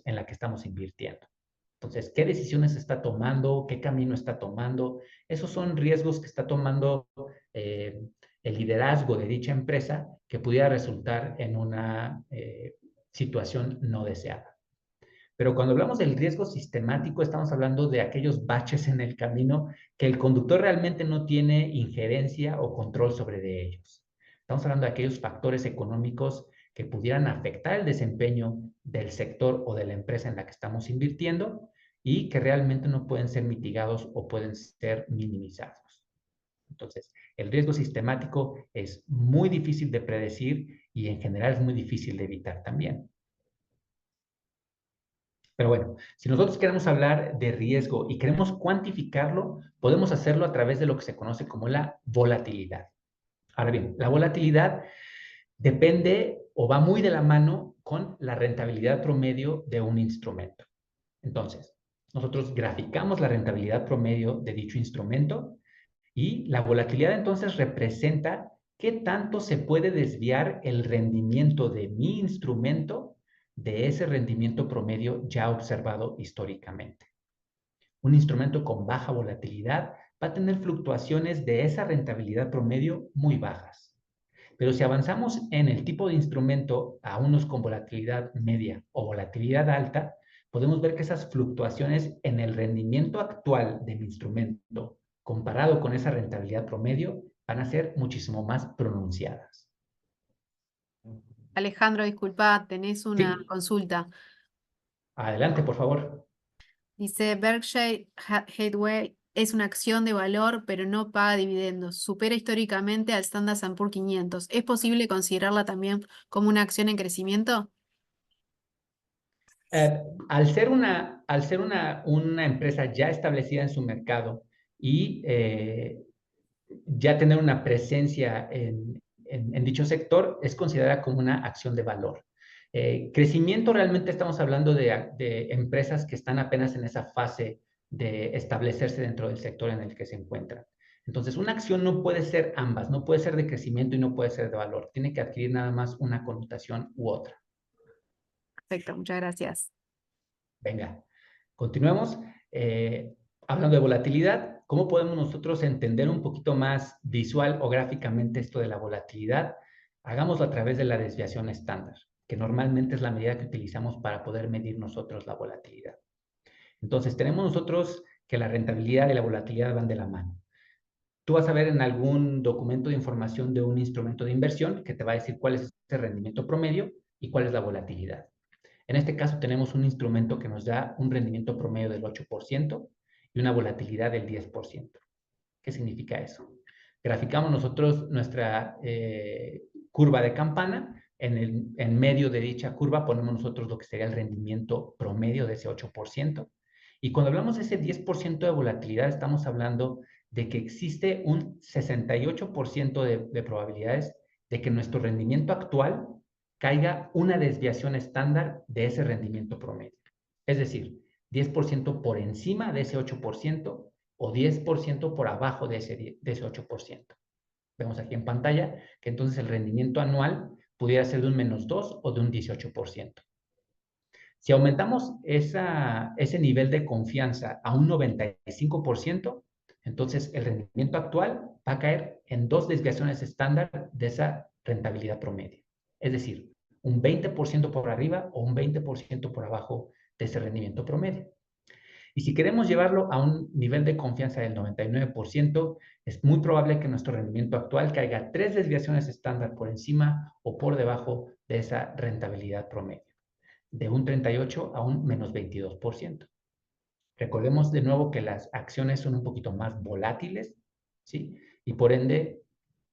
Speaker 3: en la que estamos invirtiendo. Entonces, ¿qué decisiones está tomando? ¿Qué camino está tomando? Esos son riesgos que está tomando el liderazgo de dicha empresa que pudiera resultar en una situación no deseada. Pero cuando hablamos del riesgo sistemático, estamos hablando de aquellos baches en el camino que el conductor realmente no tiene injerencia o control sobre de ellos. Estamos hablando de aquellos factores económicos que pudieran afectar el desempeño del sector o de la empresa en la que estamos invirtiendo y que realmente no pueden ser mitigados o pueden ser minimizados. Entonces, el riesgo sistemático es muy difícil de predecir y en general es muy difícil de evitar también. Pero bueno, si nosotros queremos hablar de riesgo y queremos cuantificarlo, podemos hacerlo a través de lo que se conoce como la volatilidad. Ahora bien, la volatilidad depende o va muy de la mano con la rentabilidad promedio de un instrumento. Entonces, nosotros graficamos la rentabilidad promedio de dicho instrumento y la volatilidad entonces representa qué tanto se puede desviar el rendimiento de mi instrumento de ese rendimiento promedio ya observado históricamente. Un instrumento con baja volatilidad va a tener fluctuaciones de esa rentabilidad promedio muy bajas. Pero si avanzamos en el tipo de instrumento a unos con volatilidad media o volatilidad alta, podemos ver que esas fluctuaciones en el rendimiento actual del instrumento comparado con esa rentabilidad promedio van a ser muchísimo más pronunciadas.
Speaker 1: Alejandro, disculpa, tenés una
Speaker 3: Sí,
Speaker 1: consulta.
Speaker 3: adelante, por favor.
Speaker 1: Dice, Berkshire Hathaway es una acción de valor, pero no paga dividendos. Supera históricamente al Standard & Poor's 500. ¿Es posible considerarla también como una acción en crecimiento?
Speaker 3: Al ser una empresa ya establecida en su mercado y ya tener una presencia en dicho sector, es considerada como una acción de valor. Crecimiento realmente estamos hablando de empresas que están apenas en esa fase de establecerse dentro del sector en el que se encuentran. Entonces, una acción no puede ser ambas, no puede ser de crecimiento y no puede ser de valor. Tiene que adquirir nada más una connotación u otra.
Speaker 1: Perfecto, muchas gracias.
Speaker 3: Venga, continuemos. Hablando de volatilidad, ¿cómo podemos nosotros entender un poquito más visual o gráficamente esto de la volatilidad? Hagámoslo a través de la desviación estándar, que normalmente es la medida que utilizamos para poder medir nosotros la volatilidad. Entonces, tenemos nosotros que la rentabilidad y la volatilidad van de la mano. Tú vas a ver en algún documento de información de un instrumento de inversión que te va a decir cuál es el rendimiento promedio y cuál es la volatilidad. En este caso tenemos un instrumento que nos da un rendimiento promedio del 8% y una volatilidad del 10%. ¿Qué significa eso? Graficamos nosotros nuestra curva de campana. En medio de dicha curva ponemos nosotros lo que sería el rendimiento promedio de ese 8%. Y cuando hablamos de ese 10% de volatilidad, estamos hablando de que existe un 68% de probabilidades de que nuestro rendimiento actual caiga una desviación estándar de ese rendimiento promedio. Es decir, 10% por encima de ese 8% o 10% por abajo de ese 8%. Vemos aquí en pantalla que entonces el rendimiento anual pudiera ser de un -2 o de un 18%. Si aumentamos ese nivel de confianza a un 95%, entonces el rendimiento actual va a caer en 2 desviaciones estándar de esa rentabilidad promedio. Es decir, un 20% por arriba o un 20% por abajo de ese rendimiento promedio. Y si queremos llevarlo a un nivel de confianza del 99%, es muy probable que nuestro rendimiento actual caiga 3 desviaciones estándar por encima o por debajo de esa rentabilidad promedio, de un 38 a un -22%. Recordemos de nuevo que las acciones son un poquito más volátiles, ¿sí? Y por ende,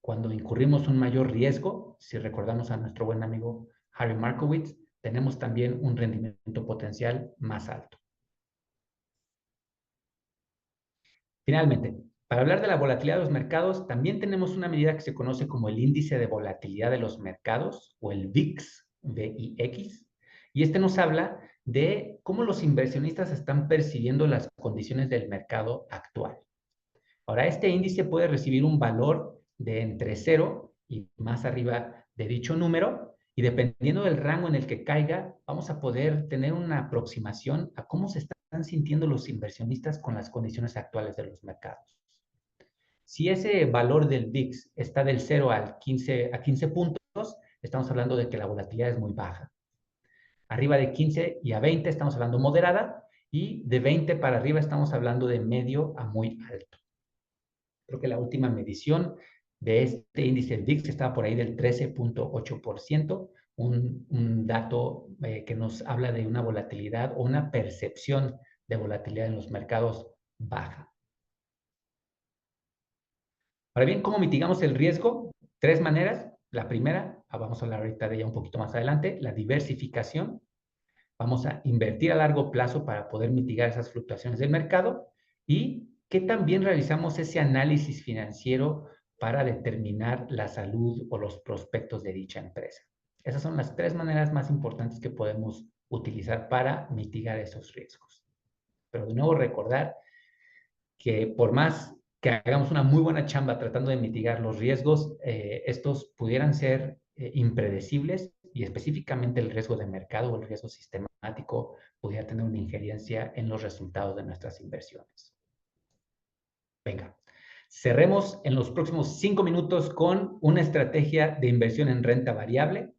Speaker 3: cuando incurrimos un mayor riesgo, si recordamos a nuestro buen amigo Harry Markowitz, tenemos también un rendimiento potencial más alto. Finalmente, para hablar de la volatilidad de los mercados, también tenemos una medida que se conoce como el índice de volatilidad de los mercados o el VIX, VIX, y este nos habla de cómo los inversionistas están percibiendo las condiciones del mercado actual. Ahora, este índice puede recibir un valor de entre 0 y más arriba de dicho número, y dependiendo del rango en el que caiga, vamos a poder tener una aproximación a cómo se están sintiendo los inversionistas con las condiciones actuales de los mercados. Si ese valor del VIX está del 0 a 15 puntos, estamos hablando de que la volatilidad es muy baja. Arriba de 15 y a 20 estamos hablando moderada, y de 20 para arriba estamos hablando de medio a muy alto. Creo que la última medición de este índice VIX estaba por ahí del 13.8%, un dato que nos habla de una volatilidad o una percepción de volatilidad en los mercados baja. Ahora bien, ¿cómo mitigamos el riesgo? 3 maneras. La primera, vamos a hablar ahorita de ella un poquito más adelante, la diversificación. Vamos a invertir a largo plazo para poder mitigar esas fluctuaciones del mercado, y que también realizamos ese análisis financiero para determinar la salud o los prospectos de dicha empresa. Esas son las 3 maneras más importantes que podemos utilizar para mitigar esos riesgos. Pero de nuevo recordar que por más que hagamos una muy buena chamba tratando de mitigar los riesgos, estos pudieran ser impredecibles, y específicamente el riesgo de mercado o el riesgo sistemático pudiera tener una injerencia en los resultados de nuestras inversiones. Venga, cerremos en los próximos 5 minutos con una estrategia de inversión en renta variable.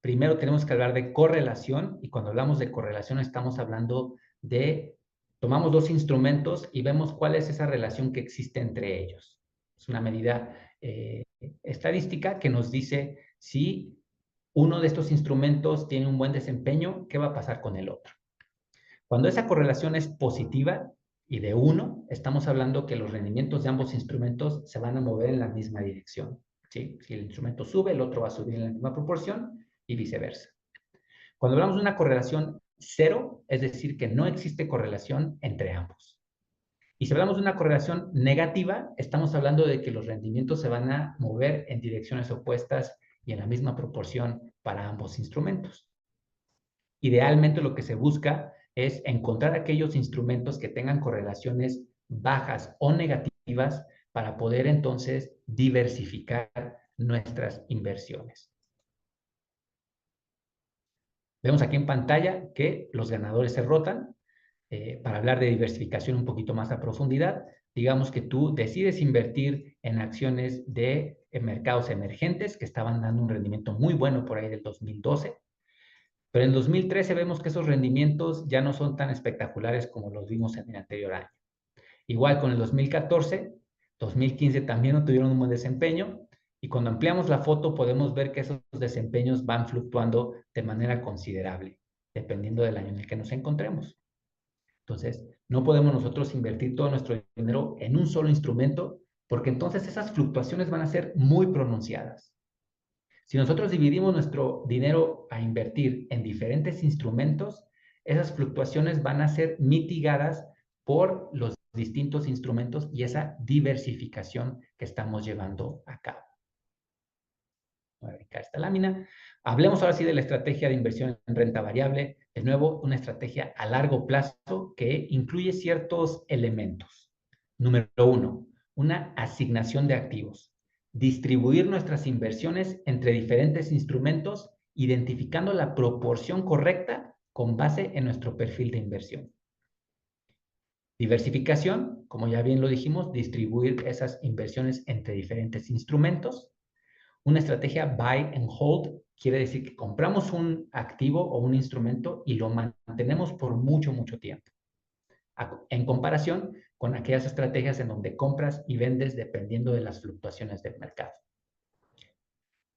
Speaker 3: Primero tenemos que hablar de correlación, y cuando hablamos de correlación estamos hablando de tomamos 2 instrumentos y vemos cuál es esa relación que existe entre ellos. Es una medida estadística que nos dice si uno de estos instrumentos tiene un buen desempeño, ¿qué va a pasar con el otro? Cuando esa correlación es positiva y de 1, estamos hablando que los rendimientos de ambos instrumentos se van a mover en la misma dirección, ¿sí? Si el instrumento sube, el otro va a subir en la misma proporción y viceversa. Cuando hablamos de una correlación 0, es decir, que no existe correlación entre ambos. Y si hablamos de una correlación negativa, estamos hablando de que los rendimientos se van a mover en direcciones opuestas y en la misma proporción para ambos instrumentos. Idealmente lo que se busca es encontrar aquellos instrumentos que tengan correlaciones bajas o negativas para poder entonces diversificar nuestras inversiones. Vemos aquí en pantalla que los ganadores se rotan. Para hablar de diversificación un poquito más a profundidad, digamos que tú decides invertir en acciones de mercados emergentes que estaban dando un rendimiento muy bueno por ahí del 2012, pero en 2013 vemos que esos rendimientos ya no son tan espectaculares como los vimos en el anterior año. Igual con el 2014, 2015 también no tuvieron un buen desempeño, y cuando ampliamos la foto podemos ver que esos desempeños van fluctuando de manera considerable, dependiendo del año en el que nos encontremos. Entonces, no podemos nosotros invertir todo nuestro dinero en un solo instrumento, porque entonces esas fluctuaciones van a ser muy pronunciadas. Si nosotros dividimos nuestro dinero a invertir en diferentes instrumentos, esas fluctuaciones van a ser mitigadas por los distintos instrumentos y esa diversificación que estamos llevando a cabo. Voy a ubicar esta lámina. Hablemos ahora sí de la estrategia de inversión en renta variable. De nuevo, una estrategia a largo plazo que incluye ciertos elementos. Número 1, una asignación de activos. Distribuir nuestras inversiones entre diferentes instrumentos, identificando la proporción correcta con base en nuestro perfil de inversión. Diversificación, como ya bien lo dijimos, distribuir esas inversiones entre diferentes instrumentos. Una estrategia buy and hold quiere decir que compramos un activo o un instrumento y lo mantenemos por mucho, mucho tiempo. En comparación con aquellas estrategias en donde compras y vendes dependiendo de las fluctuaciones del mercado.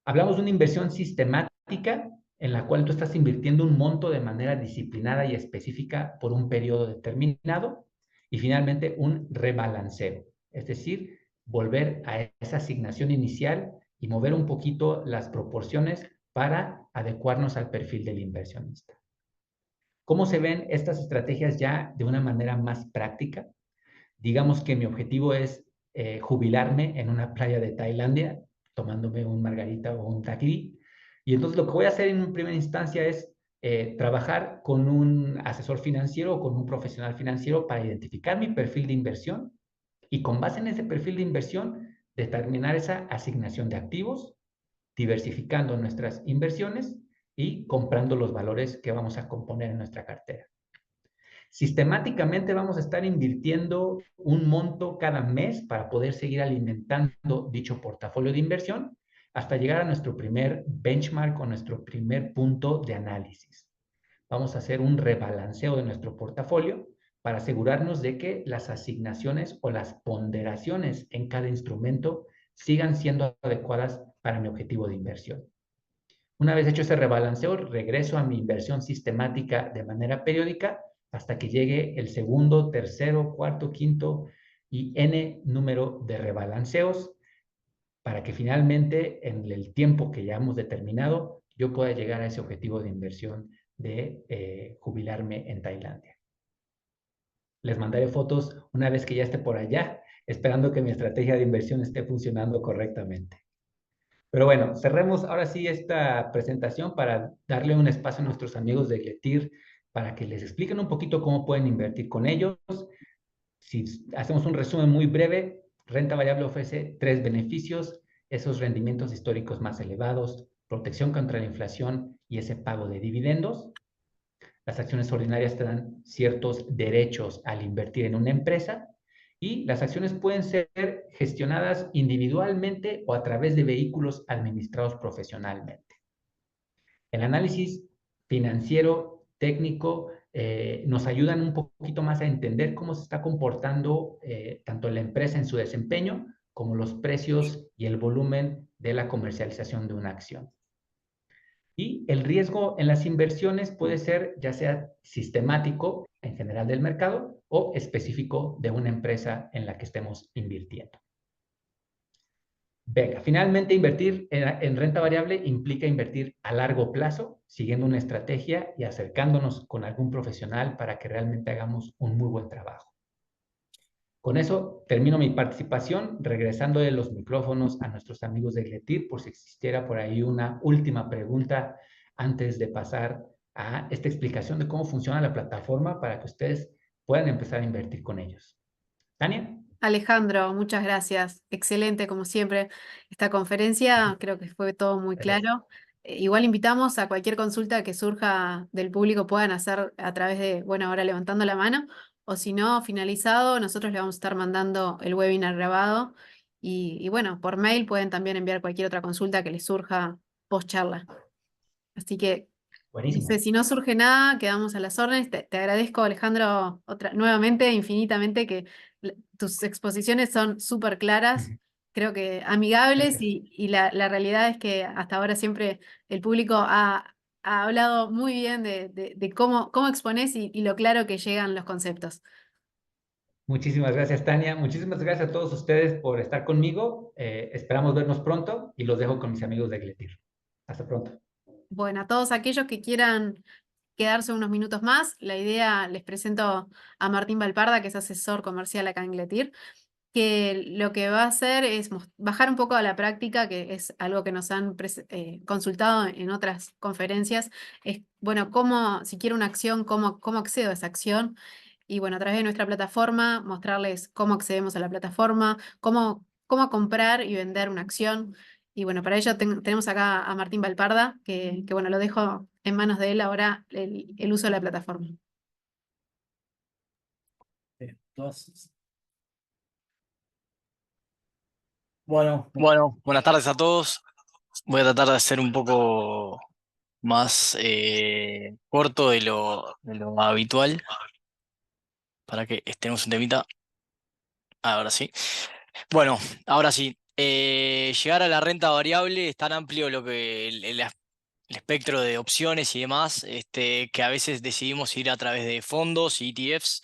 Speaker 3: Hablamos de una inversión sistemática en la cual tú estás invirtiendo un monto de manera disciplinada y específica por un periodo determinado. Y finalmente, un rebalanceo, es decir, volver a esa asignación inicial y mover un poquito las proporciones para adecuarnos al perfil del inversionista. ¿Cómo se ven estas estrategias ya de una manera más práctica? Digamos que mi objetivo es jubilarme en una playa de Tailandia, tomándome un margarita o un daiquiri. Y entonces lo que voy a hacer en primera instancia es trabajar con un asesor financiero o con un profesional financiero para identificar mi perfil de inversión Y con base en ese perfil de inversión, determinar esa asignación de activos, diversificando nuestras inversiones y comprando los valores que vamos a componer en nuestra cartera. Sistemáticamente vamos a estar invirtiendo un monto cada mes para poder seguir alimentando dicho portafolio de inversión hasta llegar a nuestro primer benchmark o nuestro primer punto de análisis. Vamos a hacer un rebalanceo de nuestro portafolio para asegurarnos de que las asignaciones o las ponderaciones en cada instrumento sigan siendo adecuadas para mi objetivo de inversión. Una vez hecho ese rebalanceo, regreso a mi inversión sistemática de manera periódica hasta que llegue el segundo, tercero, cuarto, quinto y n número de rebalanceos para que finalmente en el tiempo que ya hemos determinado yo pueda llegar a ese objetivo de inversión de jubilarme en Tailandia. Les mandaré fotos una vez que ya esté por allá, esperando que mi estrategia de inversión esté funcionando correctamente. Pero bueno, cerremos ahora sí esta presentación para darle un espacio a nuestros amigos de Gletir para que les expliquen un poquito cómo pueden invertir con ellos. Si hacemos un resumen muy breve, renta variable ofrece 3 beneficios: esos rendimientos históricos más elevados, protección contra la inflación y ese pago de dividendos. Las acciones ordinarias te dan ciertos derechos al invertir en una empresa y las acciones pueden ser gestionadas individualmente o a través de vehículos administrados profesionalmente. El análisis financiero técnico nos ayudan un poquito más a entender cómo se está comportando tanto la empresa en su desempeño como los precios y el volumen de la comercialización de una acción. Y el riesgo en las inversiones puede ser ya sea sistemático en general del mercado o específico de una empresa en la que estemos invirtiendo. Venga, finalmente invertir en renta variable implica invertir a largo plazo, siguiendo una estrategia y acercándonos con algún profesional para que realmente hagamos un muy buen trabajo. Con eso termino mi participación, regresando de los micrófonos a nuestros amigos de Gletir, por si existiera por ahí una última pregunta antes de pasar a esta explicación de cómo funciona la plataforma para que ustedes puedan empezar a invertir con ellos. Tania.
Speaker 1: Alejandro, muchas gracias. Excelente, como siempre, esta conferencia. Creo que fue todo muy
Speaker 3: Gracias.
Speaker 1: claro. Igual invitamos a cualquier consulta que surja del público, puedan hacer a través de, bueno, ahora levantando la mano, o si no, finalizado, nosotros le vamos a estar mandando el webinar grabado. Y bueno, por mail pueden también enviar cualquier otra consulta que les surja post charla. Así que no sé,
Speaker 3: Buenísimo.
Speaker 1: si no surge nada, quedamos a las órdenes. Te agradezco, Alejandro, nuevamente, infinitamente, que tus exposiciones son súper claras, creo que amigables,
Speaker 3: Gracias.
Speaker 1: y la realidad es que hasta ahora siempre el público ha hablado muy bien de cómo exponés y lo claro que llegan los conceptos.
Speaker 3: Muchísimas gracias, Tania. Muchísimas gracias a todos ustedes por estar conmigo. Esperamos vernos pronto y los dejo con mis amigos de Gletir. Hasta pronto.
Speaker 1: Bueno, a todos aquellos que quieran quedarse unos minutos más, la idea, les presento a Martín Valparda, que es asesor comercial acá en Gletir, que lo que va a hacer es bajar un poco a la práctica, que es algo que nos han consultado en otras conferencias, es, bueno, si quiero una acción, cómo accedo a esa acción. Y bueno, a través de nuestra plataforma, mostrarles cómo accedemos a la plataforma, cómo comprar y vender una acción. Y bueno, para ello tenemos acá a Martín Valparda, que bueno, lo dejo en manos de él ahora el uso de la plataforma.
Speaker 4: Entonces, bueno,
Speaker 5: Bueno, buenas tardes a todos. Voy a tratar de ser un poco más corto de lo habitual para que estemos un temita. Ahora sí. Bueno, ahora sí. Llegar a la renta variable es tan amplio el espectro de opciones y demás, que a veces decidimos ir a través de fondos y ETFs,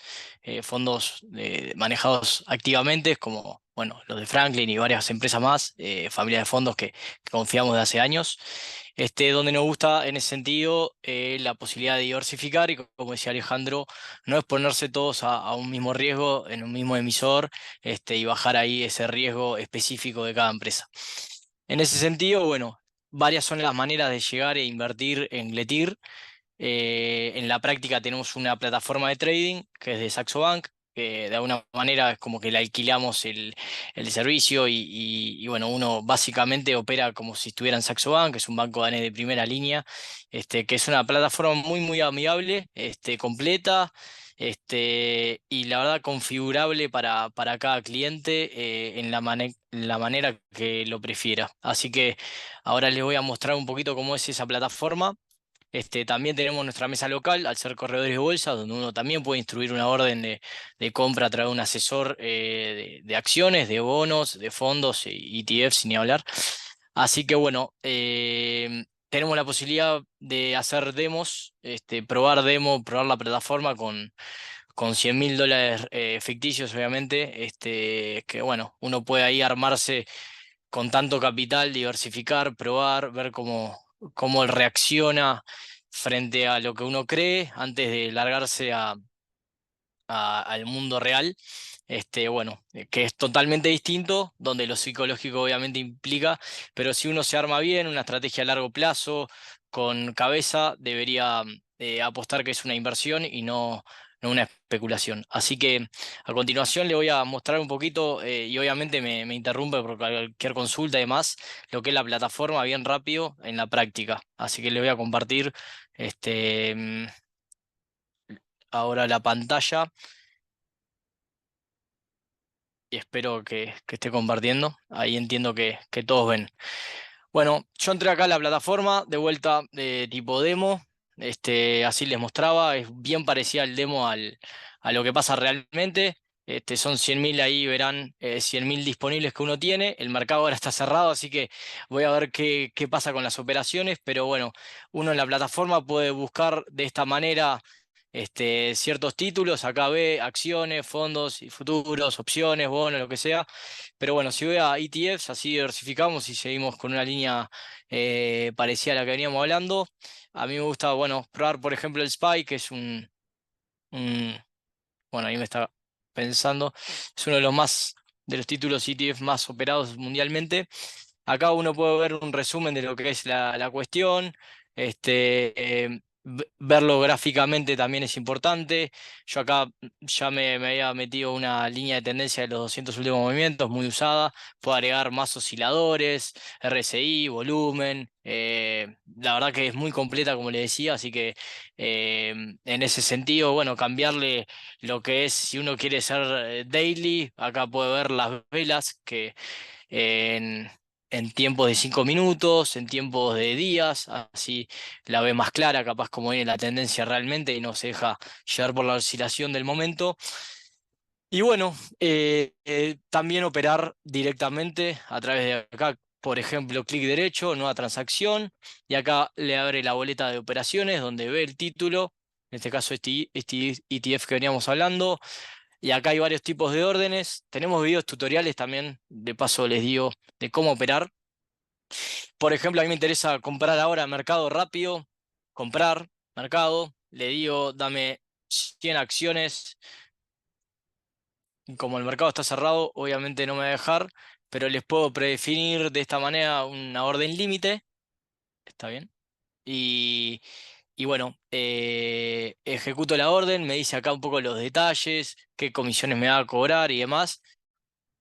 Speaker 5: fondos manejados activamente, como bueno, los de Franklin y varias empresas más, familias de fondos que confiamos de hace años, donde nos gusta en ese sentido la posibilidad de diversificar y, como decía Alejandro, no exponerse todos a un mismo riesgo en un mismo emisor, y bajar ahí ese riesgo específico de cada empresa. En ese sentido, bueno, varias son las maneras de llegar e invertir en Gletir. En la práctica tenemos una plataforma de trading que es de Saxo Bank, que de alguna manera es como que le alquilamos el servicio y bueno, uno básicamente opera como si estuviera en Saxo Bank, que es un banco danés de primera línea, que es una plataforma muy amigable, completa. Y la verdad configurable para cada cliente en la manera que lo prefiera. Así que ahora les voy a mostrar un poquito cómo es esa plataforma. También tenemos nuestra mesa local, al ser corredores de bolsa, donde uno también puede instruir una orden de compra a través de un asesor de acciones, de bonos, de fondos, ETFs, ni hablar. Así que bueno, tenemos la posibilidad de hacer demos, probar la plataforma con $100.000 ficticios, obviamente, que bueno, uno puede ahí armarse con tanto capital, diversificar, probar, ver cómo reacciona frente a lo que uno cree antes de largarse al mundo real. Bueno, que es totalmente distinto, donde lo psicológico obviamente implica, pero si uno se arma bien, una estrategia a largo plazo, con cabeza, debería apostar que es una inversión y no una especulación. Así que a continuación le voy a mostrar un poquito, y obviamente me interrumpe por cualquier consulta y demás, lo que es la plataforma bien rápido en la práctica. Así que le voy a compartir ahora la pantalla y espero que esté compartiendo. Ahí entiendo que todos ven. Bueno, yo entré acá a la plataforma de vuelta de tipo demo. Así les mostraba, es bien parecida al demo a lo que pasa realmente. Son 100.000, ahí verán 100.000 disponibles que uno tiene. El mercado ahora está cerrado, así que voy a ver qué pasa con las operaciones. Pero bueno, uno en la plataforma puede buscar de esta manera ciertos títulos. Acá ve acciones, fondos y futuros, opciones, bonos, lo que sea. Pero bueno, si voy a ETFs, así diversificamos y seguimos con una línea parecida a la que veníamos hablando. A mí me gusta, bueno, probar, por ejemplo, el SPY, que es un- bueno, ahí me está pensando, es uno de los títulos ETF más operados mundialmente. Acá uno puede ver un resumen de lo que es la cuestión. Verlo gráficamente también es importante. Yo acá ya me había metido una línea de tendencia de los 200 últimos movimientos, muy usada. Puedo agregar más osciladores, RSI, volumen. La verdad que es muy completa, como le decía, así que en ese sentido, bueno, cambiarle lo que es, si uno quiere ser daily, acá puede ver las velas que en, en tiempos de 5 minutos, en tiempos de días, así la ve más clara, capaz como viene la tendencia realmente y no se deja llevar por la oscilación del momento. Y bueno, también operar directamente a través de acá, por ejemplo, clic derecho, nueva transacción, y acá le abre la boleta de operaciones donde ve el título, en este caso este ETF que veníamos hablando, y acá hay varios tipos de órdenes. Tenemos videos tutoriales también, de paso les digo, de cómo operar. Por ejemplo, a mí me interesa comprar ahora mercado rápido, comprar mercado, le digo, dame 100 acciones. Como el mercado está cerrado, obviamente no me va a dejar, pero les puedo predefinir de esta manera una orden límite. ¿Está bien? Y, y bueno, ejecuto la orden, me dice acá un poco los detalles, qué comisiones me va a cobrar y demás,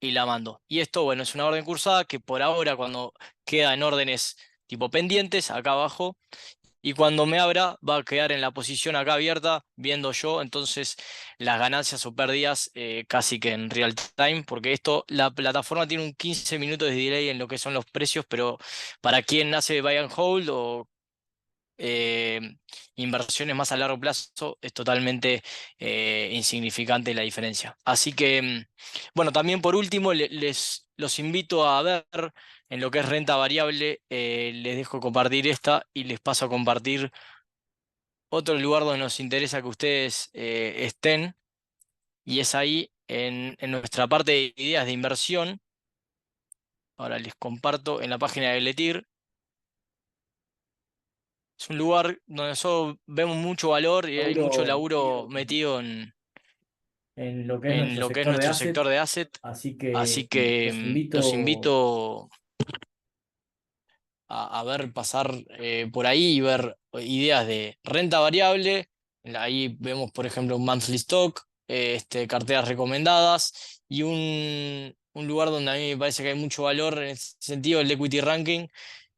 Speaker 5: y la mando. Y esto, bueno, es una orden cursada que por ahora, cuando queda en órdenes tipo pendientes, acá abajo, y cuando me abra va a quedar en la posición acá abierta, viendo yo entonces las ganancias o pérdidas casi que en real time, porque la plataforma tiene un 15 minutos de delay en lo que son los precios, pero para quien hace buy and hold o eh, inversiones más a largo plazo, es totalmente insignificante la diferencia. Así que, bueno, también por último, los invito a ver en lo que es renta variable. Les dejo compartir esta y les paso a compartir otro lugar donde nos interesa que ustedes estén, y es ahí en nuestra parte de ideas de inversión. Ahora les comparto en la página de Letir. Es un lugar donde nosotros vemos mucho valor y hay mucho laburo metido
Speaker 4: en lo que es
Speaker 5: en
Speaker 4: nuestro
Speaker 5: lo que es
Speaker 4: sector de
Speaker 5: nuestro
Speaker 4: asset,
Speaker 5: sector de asset.
Speaker 4: así
Speaker 5: Así
Speaker 4: que
Speaker 5: que
Speaker 4: los
Speaker 5: los
Speaker 4: invito.
Speaker 5: invito a ver pasar por ahí y ver ideas de renta variable. Ahí vemos, por ejemplo, un monthly stock, carteras recomendadas y un lugar donde a mí me parece que hay mucho valor en ese sentido, el Equity Ranking.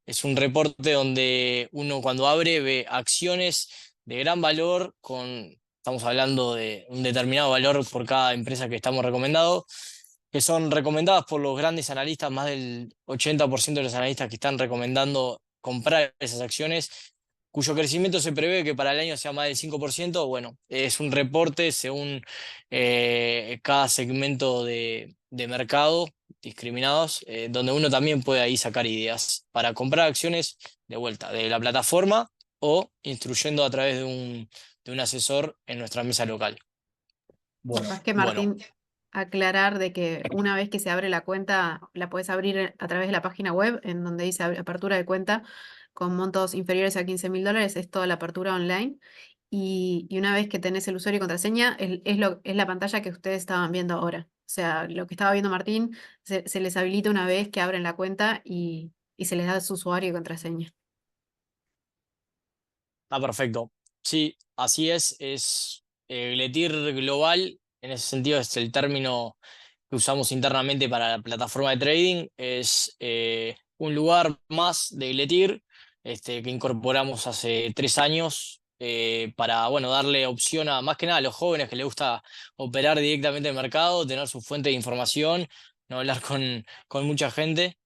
Speaker 5: Es un reporte donde uno cuando abre ve acciones de gran valor estamos hablando de un determinado valor por cada empresa que estamos recomendando, que son recomendadas por los grandes analistas, más del 80% de los analistas que están recomendando comprar esas acciones, cuyo crecimiento se prevé que para el año sea más del 5%. Bueno, es un reporte según cada segmento de mercado discriminados, donde uno también puede ahí sacar ideas para comprar acciones de vuelta de la plataforma o instruyendo a través de un asesor en nuestra mesa local.
Speaker 4: Bueno,
Speaker 1: Capaz que
Speaker 5: Bueno,
Speaker 1: Martín, aclarar de que una vez que se abre la cuenta, la puedes abrir a través de la página web, en donde dice apertura de cuenta con montos inferiores a $15.000, es toda la apertura online. Y una vez que tenés el usuario y contraseña, es la pantalla que ustedes estaban viendo ahora. O sea, lo que estaba viendo Martín, se les habilita una vez que abren la cuenta y se les da su usuario y contraseña.
Speaker 5: está perfecto. Sí, así es Gletir Global, en ese sentido es el término que usamos internamente para la plataforma de trading. Es un lugar más de Gletir, que incorporamos hace 3 años, para bueno, darle opción a más que nada a los jóvenes que les gusta operar directamente en el mercado, tener su fuente de información, no hablar con mucha gente.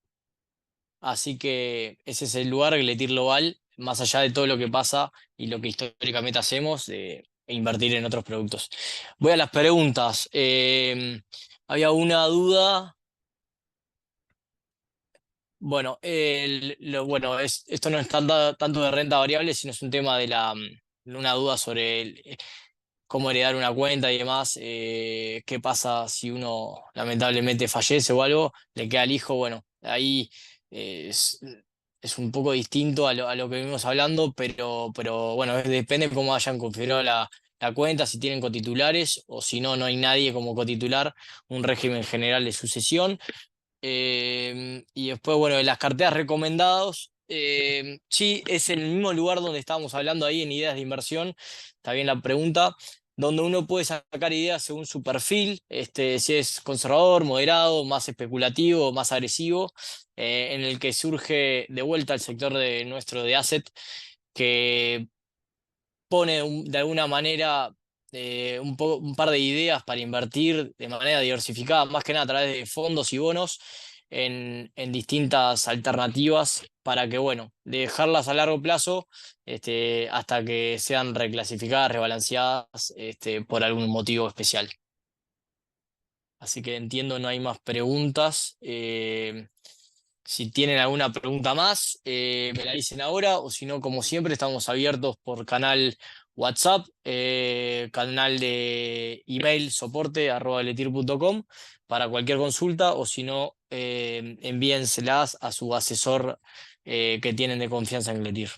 Speaker 5: Así que ese es el lugar, Gletir Global, más allá de todo lo que pasa y lo que históricamente hacemos, de invertir en otros productos. Voy a las preguntas. Había una duda. Bueno, esto no es tanto de renta variable, sino es un tema una duda sobre cómo heredar una cuenta y demás. ¿Qué pasa si uno lamentablemente fallece o algo? Le queda al hijo. Bueno, ahí es un poco distinto a lo que venimos hablando, pero bueno, depende de cómo hayan configurado la cuenta, si tienen cotitulares o si no, no hay nadie como cotitular, un régimen general de sucesión. Y después, bueno, de las carteras recomendados, sí, es el mismo lugar donde estábamos hablando ahí en ideas de inversión, está bien la pregunta, donde uno puede sacar ideas según su perfil, si es conservador, moderado, más especulativo, más agresivo, en el que surge de vuelta el sector de nuestro de asset, que pone de alguna manera un par de ideas para invertir de manera diversificada, más que nada a través de fondos y bonos en distintas alternativas para que, bueno, dejarlas a largo plazo, hasta que sean reclasificadas, rebalanceadas, por algún motivo especial. Así que entiendo, no hay más preguntas. Si tienen alguna pregunta más, me la dicen ahora, o si no, como siempre, estamos abiertos por canal WhatsApp, canal de email soporte@letir.com para cualquier consulta, o si no, envíenselas a su asesor que tienen de confianza en Letir.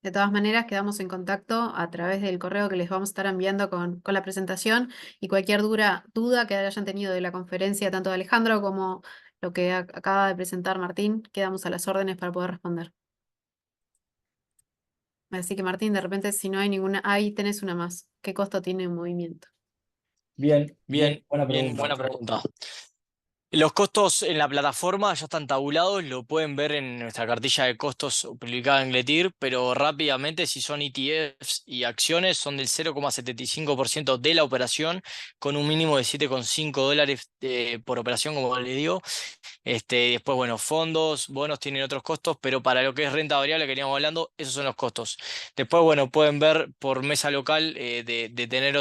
Speaker 1: De todas maneras, quedamos en contacto a través del correo que les vamos a estar enviando con la presentación, y cualquier duda que hayan tenido de la conferencia, tanto de Alejandro como lo que acaba de presentar Martín, quedamos a las órdenes para poder responder. Así que Martín, de repente, si no hay ninguna, ahí tenés una más. ¿Qué costo tiene un movimiento?
Speaker 4: bien,
Speaker 5: Bien,
Speaker 4: buena
Speaker 5: bien,
Speaker 4: pregunta.
Speaker 5: buena pregunta. Los costos en la plataforma ya están tabulados, lo pueden ver en nuestra cartilla de costos publicada en Gletir, pero rápidamente, si son ETFs y acciones, son del 0,75% de la operación, con un mínimo de $7,5 por operación, como les digo. Después, bueno, fondos, bonos tienen otros costos, pero para lo que es renta variable que veníamos hablando, esos son los costos. Después, bueno, pueden ver por mesa local, de tener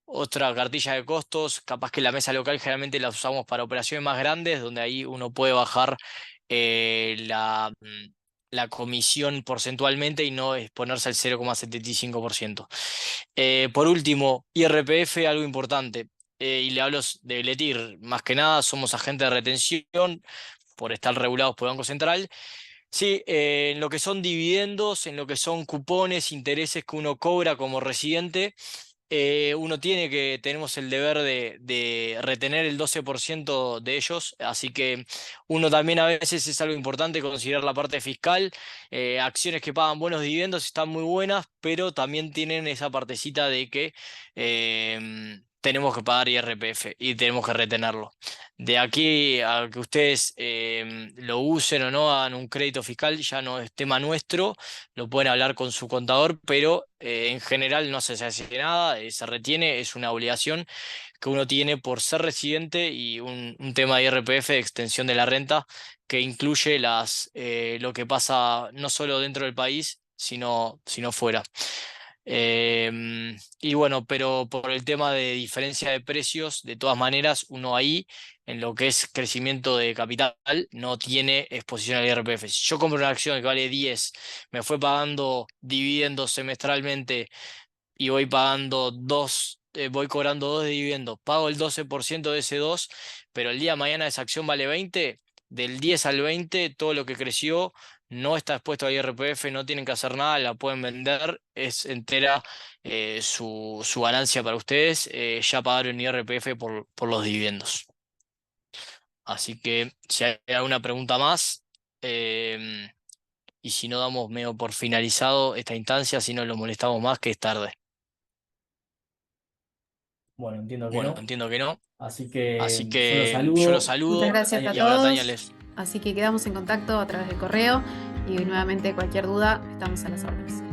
Speaker 5: otra cartilla de costos. Capaz que la mesa local generalmente la usamos para operaciones más grandes, donde ahí uno puede bajar la comisión porcentualmente y no exponerse al 0,75%. Por último, IRPF, algo importante. Y le hablo de Letir, más que nada somos agentes de retención por estar regulados por el Banco Central. Sí, en lo que son dividendos, en lo que son cupones, intereses que uno cobra como residente, tenemos el deber de retener el 12% de ellos, así que uno también a veces es algo importante considerar la parte fiscal. Acciones que pagan buenos dividendos están muy buenas, pero también tienen esa partecita de que tenemos que pagar IRPF y tenemos que retenerlo. De aquí a que ustedes lo usen o no, hagan un crédito fiscal, ya no es tema nuestro, lo pueden hablar con su contador, pero en general no se hace nada, se retiene, es una obligación que uno tiene por ser residente y un tema de IRPF, de extensión de la renta, que incluye lo que pasa no solo dentro del país, sino fuera. Y bueno, pero por el tema de diferencia de precios, de todas maneras, uno ahí, en lo que es crecimiento de capital, no tiene exposición al IRPF. Si yo compro una acción que vale 10, me fue pagando dividendos semestralmente y voy pagando 2, voy cobrando 2 de dividendos, pago el 12% de ese 2, pero el día de mañana esa acción vale 20, del 10 al 20, todo lo que creció no está expuesto al IRPF, no tienen que hacer nada, la pueden vender, es entera su ganancia para ustedes, ya pagaron IRPF por los dividendos. Así que si hay alguna pregunta más, y si no damos medio por finalizado esta instancia, si no lo molestamos más, que es tarde.
Speaker 4: Bueno, entiendo que
Speaker 5: Bueno,
Speaker 4: no.
Speaker 5: entiendo que no.
Speaker 4: Así
Speaker 5: Así
Speaker 4: que
Speaker 5: que yo los
Speaker 4: saludo.
Speaker 1: Muchas
Speaker 5: saludo
Speaker 1: gracias
Speaker 4: Tania,
Speaker 1: a
Speaker 5: y ahora Tania
Speaker 1: todos.
Speaker 5: les...
Speaker 1: Así que quedamos en contacto a través del correo y nuevamente cualquier duda estamos a las órdenes.